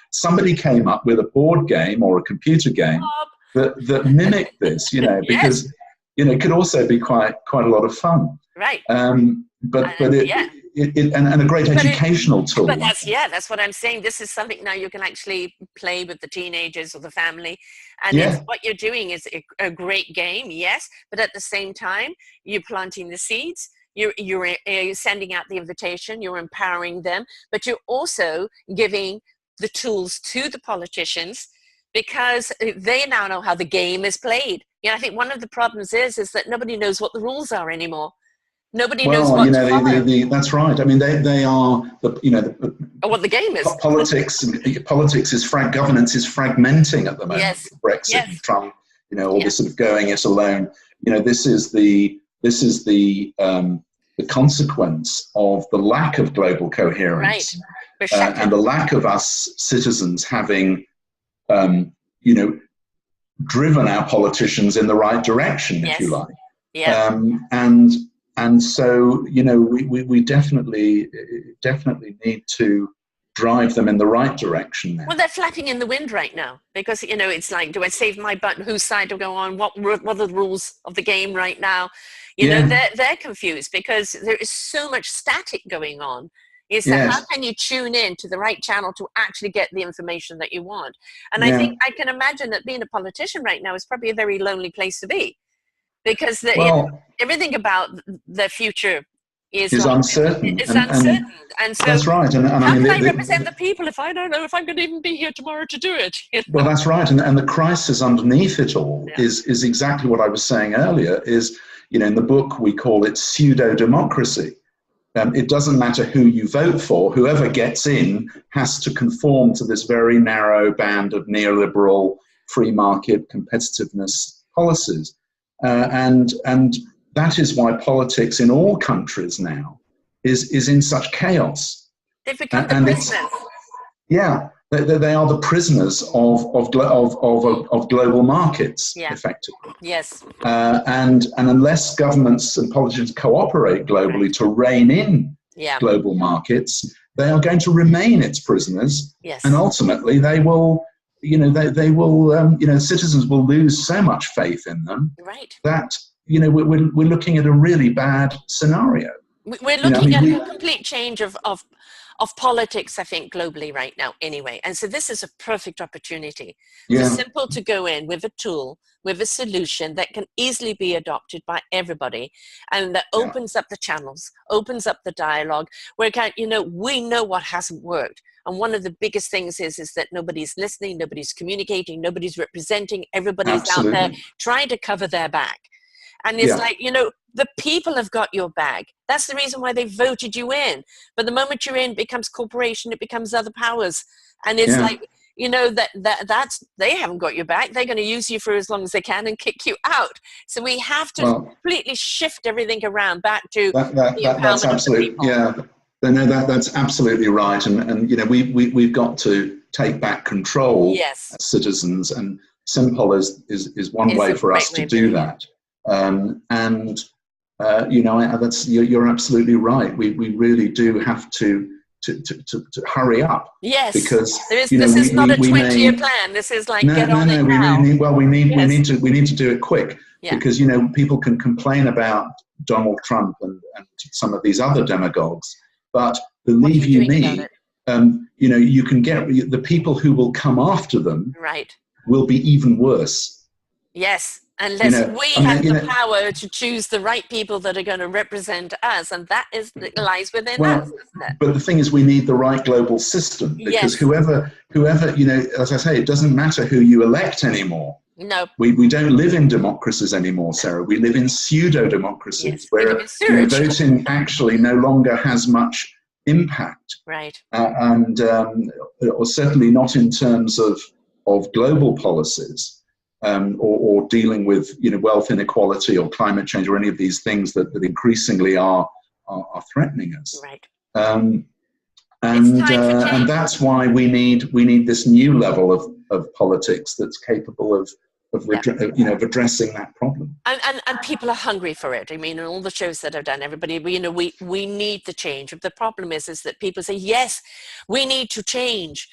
somebody came up with a board game or a computer game that mimicked this, because it could also be quite a lot of fun. Right. And a great educational tool. But that's what I'm saying. This is something now you can actually play with the teenagers or the family. And what you're doing is a great game, yes, but at the same time, you're planting the seeds, you're sending out the invitation, you're empowering them, but you're also giving the tools to the politicians because they now know how the game is played. I think one of the problems is that nobody knows what the rules are anymore. Nobody knows what to follow. That's right. I mean, they are what the game is. Politics is governance is fragmenting at the moment. Yes. Brexit, Trump, all this sort of going it alone. This is the consequence of the lack of global coherence, and the lack of us citizens having, driven our politicians in the right direction, if you like. Yeah. And so, we definitely need to drive them in the right direction now. Well, they're flapping in the wind right now because, it's like, do I save my button? Whose side do I go on? What are the rules of the game right now? They're confused because there is so much static going on. How can you tune in to the right channel to actually get the information that you want? And I think I can imagine that being a politician right now is probably a very lonely place to be. Because everything about the future is uncertain. It's uncertain. And so that's right. And how can I represent the people if I don't know if I'm going to even be here tomorrow to do it? Well, that's right. And the crisis underneath it all is exactly what I was saying earlier, is, in the book we call it pseudo-democracy. It doesn't matter who you vote for. Whoever gets in has to conform to this very narrow band of neoliberal free market competitiveness policies. And that is why politics in all countries now is in such chaos. They've become the prisoners. They are the prisoners of global markets, effectively. Yes. And unless governments and politicians cooperate globally to rein in global markets, they are going to remain its prisoners. Yes. And ultimately, they will they will, citizens will lose so much faith in them, right, that, we're looking at a really bad scenario. we're looking at a complete change of politics, I think, globally right now anyway. And so this is a perfect opportunity for Simple to go in with a tool, with a solution that can easily be adopted by everybody, and that opens up the channels, opens up the dialogue, where, we know what hasn't worked. And one of the biggest things is that nobody's listening, nobody's communicating, nobody's representing, everybody's out there trying to cover their back. And it's like, the people have got your back. That's the reason why they voted you in. But the moment you're in, it becomes corporation, it becomes other powers. And it's like, that's, they haven't got your back. They're going to use you for as long as they can and kick you out. So we have to completely shift everything around back to that's absolutely, that's absolutely right. And we've got to take back control as citizens, and Simple is one way for us to do that. That's, you're absolutely right. We really do have to hurry up. Yes, because this is not a 20-year plan. This is like get on it now. We need to do it quick, because people can complain about Donald Trump and some of these other demagogues, but believe you me, you can get the people who will come after them. Right. Will be even worse. Yes. Unless we have the power to choose the right people that are going to represent us, and that lies within us, isn't it? But the thing is, we need the right global system, because whoever, as I say, it doesn't matter who you elect anymore. No. We don't live in democracies anymore, Sarah. We live in pseudo-democracies, where voting actually no longer has much impact. Right. Or certainly not in terms of global policies. Or dealing with wealth inequality or climate change or any of these things that increasingly are threatening us. Right. And that's why we need this new level of politics that's capable of addressing that problem. And people are hungry for it. I mean, in all the shows that I've done, everybody, we need the change. The problem is that people say, yes, we need to change,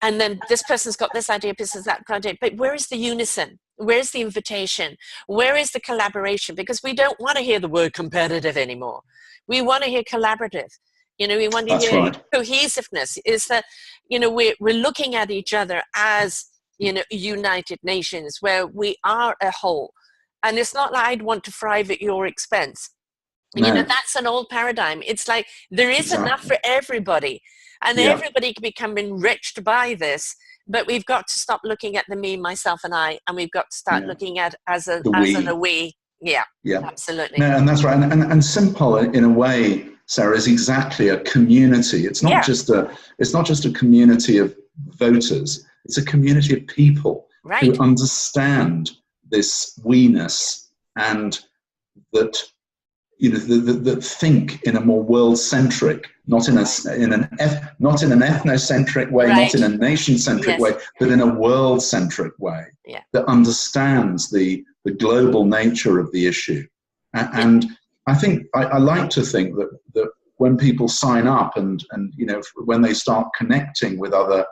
and then this person's got this idea, this is that idea. But where is the unison? Where is the invitation? Where is the collaboration? Because we don't want to hear the word competitive anymore. We want to hear collaborative. We want to hear cohesiveness. Is that, we're looking at each other as, United Nations, where we are a whole. And it's not like I'd want to thrive at your expense. No. That's an old paradigm. It's like there is enough for everybody. And everybody can become enriched by this, but we've got to stop looking at the me, myself, and I, and we've got to start looking at as a we. Yeah, absolutely. No, and that's right. And Simple, in a way, Sarah, is exactly a community. It's not just a community of voters. It's a community of people who understand this we-ness, and that that think in a more world-centric, not in an ethnocentric way, not in a nation-centric way, but in a world-centric way that understands the global nature of the issue. And I think I like to think that when people sign up and when they start connecting with other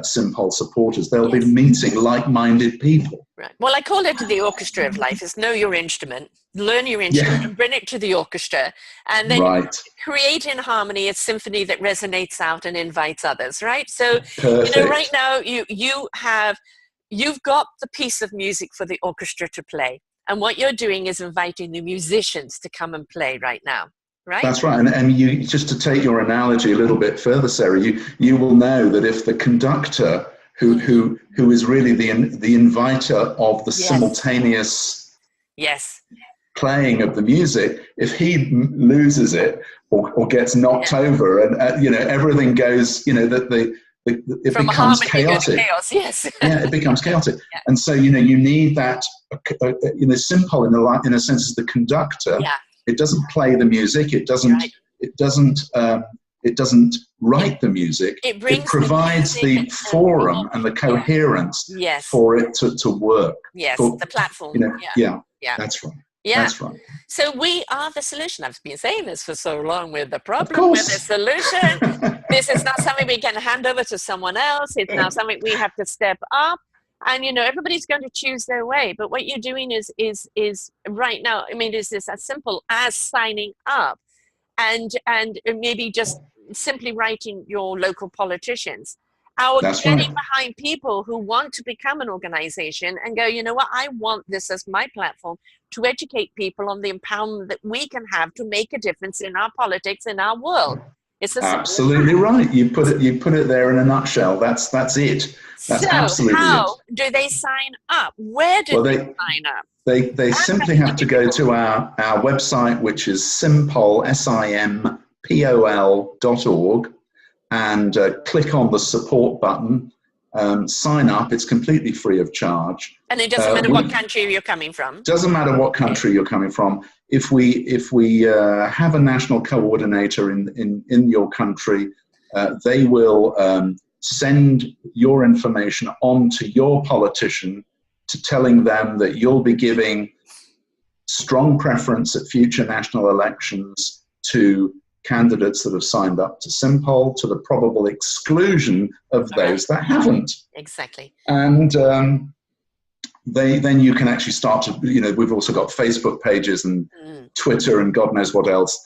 Simple supporters, they'll be meeting like-minded people. Right. Well, I call it the orchestra of life. It's know your instrument, learn your instrument, and bring it to the orchestra, and then create in harmony a symphony that resonates out and invites others. Right. So right now you've got the piece of music for the orchestra to play, and what you're doing is inviting the musicians to come and play right now. Right. That's right, and you, just to take your analogy a little bit further, Sarah, you will know that if the conductor, who is really the inviter of the simultaneous playing of the music, if he loses it or gets knocked over, and everything goes, it becomes chaotic. It becomes chaotic, and so you need that. Simple in a sense is the conductor. Yeah. It doesn't play the music. It doesn't. It doesn't write the music. It provides the forum and the coherence for it to work. Yes, the platform. That's right. Yeah. That's right. So we are the solution. I've been saying this for so long. We're the problem. We're the solution. This is not something we can hand over to someone else. It's now something we have to step up. And, you know, everybody's going to choose their way. But what you're doing is right now, I mean, is this as simple as signing up and maybe just simply writing your local politicians. That's Getting right. behind people who want to become an organization and go, you know what, I want this as my platform to educate people on the empowerment that we can have to make a difference in our politics, in our world. It's absolutely right. You put it there in a nutshell. That's it. That's absolutely how it. do they sign up? Where do they sign up? They simply have to go to our website, which is SIMPOL, SIMPOL.org, and click on the support button. Sign up. It's completely free of charge. And it doesn't matter what country you're coming from. Doesn't matter what country you're coming from. If we have a national coordinator in your country, they will send your information on to your politician, to telling them that you'll be giving strong preference at future national elections to candidates that have signed up to SIMPOL, to the probable exclusion of those that haven't. Exactly. And then you can actually start to, you know, we've also got Facebook pages and Twitter and God knows what else.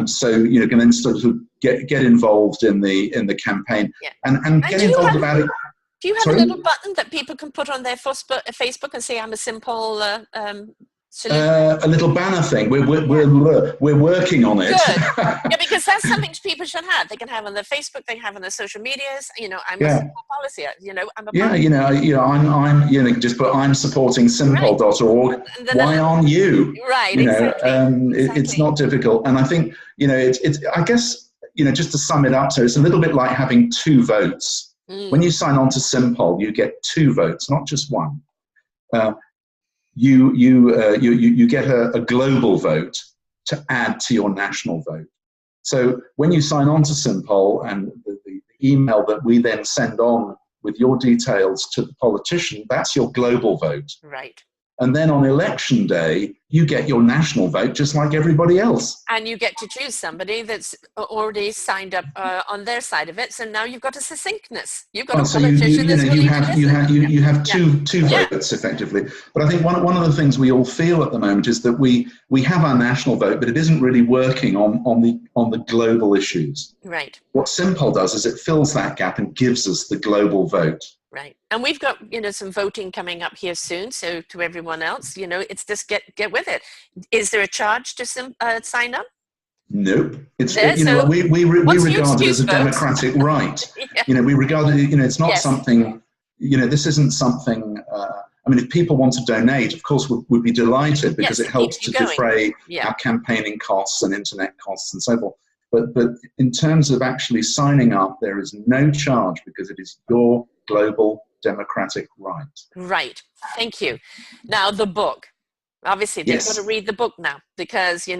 So you can then sort of get involved in the campaign and get involved about it. Do you have a little button that people can put on their Facebook and say, I'm a SIMPOL solution? A little banner thing. We're working on it. Good. Yeah, because that's something people should have. They can have on their Facebook. They can have on their social medias. You know, I'm a SIMPOL policy. You know, I'm a I'm just put I'm supporting SIMPOL.org. Why aren't you? Right. You know, exactly. It's not difficult, and I think it's I guess just to sum it up. So it's a little bit like having two votes. When you sign on to SIMPOL, you get two votes, not just one. You get a global vote to add to your national vote. So when you sign on to SIMPOL, and the email that we then send on with your details to the politician, that's your global vote. Right. And then on election day, you get your national vote just like everybody else. And you get to choose somebody that's already signed up on their side of it. So now you've got a succinctness. You've got a politician that's willing to listen. You have two votes effectively. But I think one of the things we all feel at the moment is that we have our national vote, but it isn't really working on the global issues. Right. What SIMPOL does is it fills that gap and gives us the global vote. Right. And we've got, some voting coming up here soon. So to everyone else, it's just get with it. Is there a charge to sign up? Nope. It's, we regard it as a democratic right. We regard it, it's not something, this isn't something, if people want to donate, of course, we'd be delighted because it helps to defray our campaigning costs and internet costs and so forth. But in terms of actually signing up, there is no charge because it is your global democratic right. Right. Thank you. Now, the book. Obviously, they've got to read the book now because, you've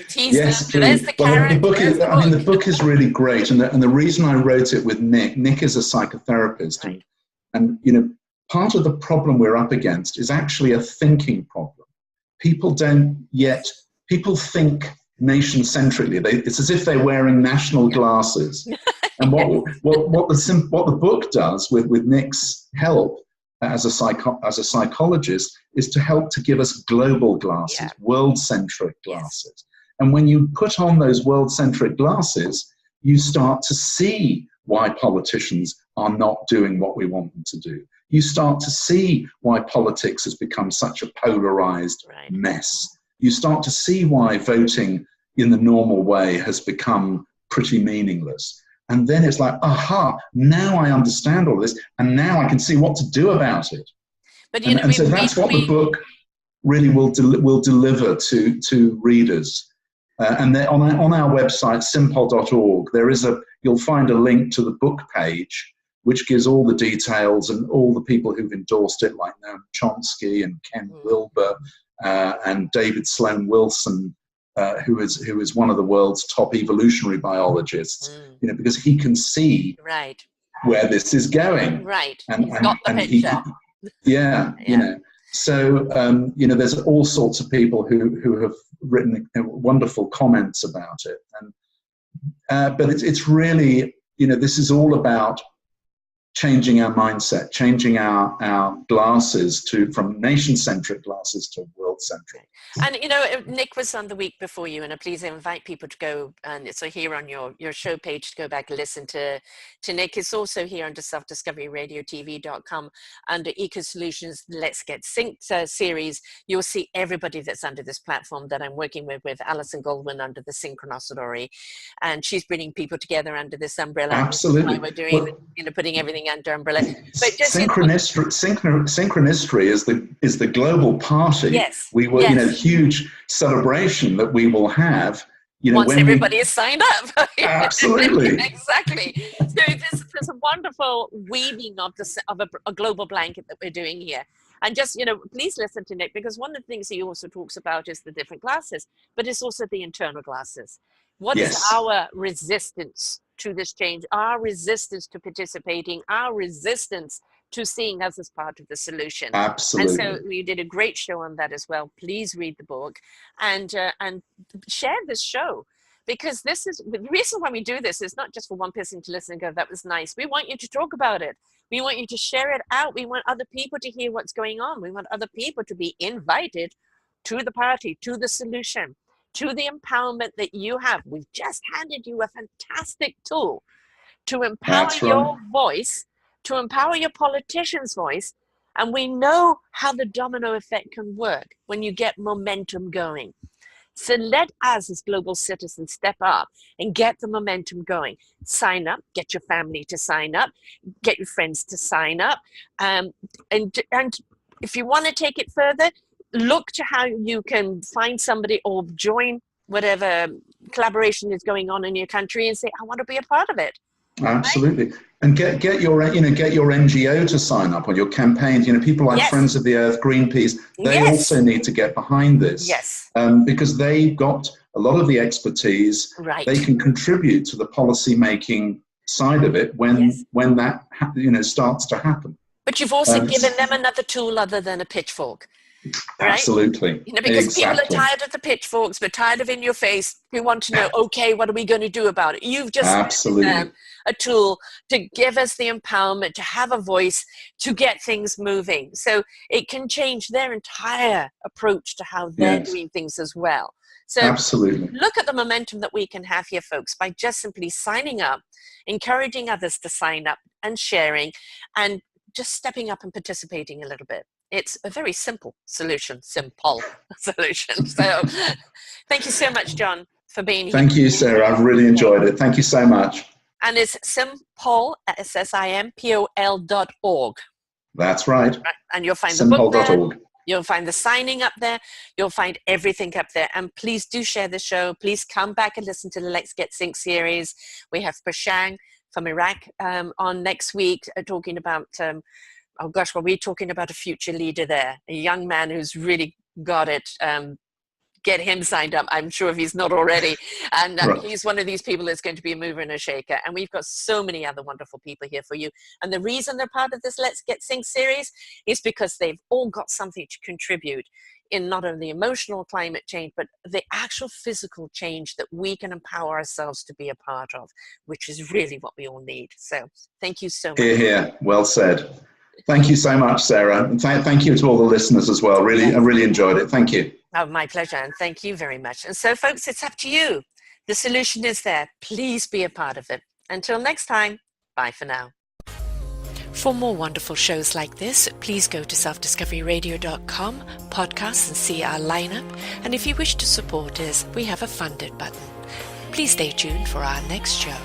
teased them. There's the carrot. The book is really great. And the reason I wrote it with Nick is a psychotherapist. Right. And part of the problem we're up against is actually a thinking problem. People think nation-centrically. It's as if they're wearing national glasses. And what the book does with Nick's help as a psychologist is to help to give us global glasses, world-centric glasses. Yes. And when you put on those world-centric glasses, you start to see why politicians are not doing what we want them to do. You start to see why politics has become such a polarized mess. You start to see why voting in the normal way has become pretty meaningless. And then it's like, aha, now I understand all this, and now I can see what to do about it. But so that's what the book really will deliver to readers. And then on our website, simpol.org, you'll find a link to the book page, which gives all the details and all the people who've endorsed it, like Noam Chomsky and Ken Wilber and David Sloan Wilson, who is one of the world's top evolutionary biologists, because he can see where this is going. Right. And, he's got the picture. So there's all sorts of people who have written wonderful comments about it, and but it's really this is all about changing our mindset, changing our glasses from nation-centric glasses to world-centric. And Nick was on the week before you, and please invite people to go, and so here on your show page to go back and listen to Nick. It's also here under selfdiscoveryradiotv.com under Eco Solutions Let's Get Sync'd series. You'll see everybody that's under this platform that I'm working with Alison Goldwyn under the Synchronicity, and she's bringing people together under this umbrella. Absolutely. We're doing, putting everything under umbrella. But just, Synchronicity is the global party. Yes. We will, huge celebration that we will have. Once everybody is signed up. Absolutely. Exactly. So there's a wonderful weaving of a global blanket that we're doing here. And just, please listen to Nick, because one of the things he also talks about is the different glasses, but it's also the internal glasses. What is our resistance to this change, our resistance to participating, our resistance to seeing us as part of the solution? Absolutely. And so we did a great show on that as well. Please read the book and share this show, because this is the reason why we do this. Is not just for one person to listen and go, that was nice. We want you to talk about it. We want you to share it out. We want other people to hear what's going on. We want other people to be invited to the party, to the solution, to the empowerment that you have. We've just handed you a fantastic tool to empower your voice, to empower your politician's voice. And we know how the domino effect can work when you get momentum going. So let us as global citizens step up and get the momentum going. Sign up, get your family to sign up, get your friends to sign up. And if you want to take it further, look to how you can find somebody or join whatever collaboration is going on in your country and say, I want to be a part of it. Absolutely. Right? And get your NGO to sign up on your campaigns. People like Friends of the Earth, Greenpeace, they also need to get behind this. Yes. Because they've got a lot of the expertise. Right. They can contribute to the policy making side of it when that starts to happen. But you've also given them another tool other than a pitchfork. Right? Absolutely. Because people are tired of the pitchforks, but tired of in your face. We want to know, okay, what are we going to do about it? You've just given them a tool to give us the empowerment, to have a voice, to get things moving. So it can change their entire approach to how they're doing things as well. So absolutely. Look at the momentum that we can have here, folks, by just simply signing up, encouraging others to sign up and sharing, and just stepping up and participating a little bit. It's a very simple solution, simple solution. So thank you so much, John, for being here. Thank you, Sarah. I've really enjoyed it. Thank you so much. And it's SIMPOL, SIMPOL.org. That's right. And you'll find the book there. SIMPOL.org. You'll find the signing up there. You'll find everything up there. And please do share the show. Please come back and listen to the Let's Get Sync'd series. We have Prashang from Iraq on next week talking about... oh gosh, well, we're talking about a future leader there, a young man who's really got it. Get him signed up, I'm sure, if he's not already. And he's one of these people that's going to be a mover and a shaker. And we've got so many other wonderful people here for you. And the reason they're part of this Let's Get Sync'd series is because they've all got something to contribute in not only emotional climate change, but the actual physical change that we can empower ourselves to be a part of, which is really what we all need. So thank you so much. Hear, hear. Well said. Thank you so much, Sarah. And thank you to all the listeners as well. I really enjoyed it. Thank you. Oh, my pleasure. And thank you very much. And so, folks, it's up to you. The solution is there. Please be a part of it. Until next time, bye for now. For more wonderful shows like this, please go to selfdiscoveryradio.com, podcasts, and see our lineup. And if you wish to support us, we have a funded button. Please stay tuned for our next show.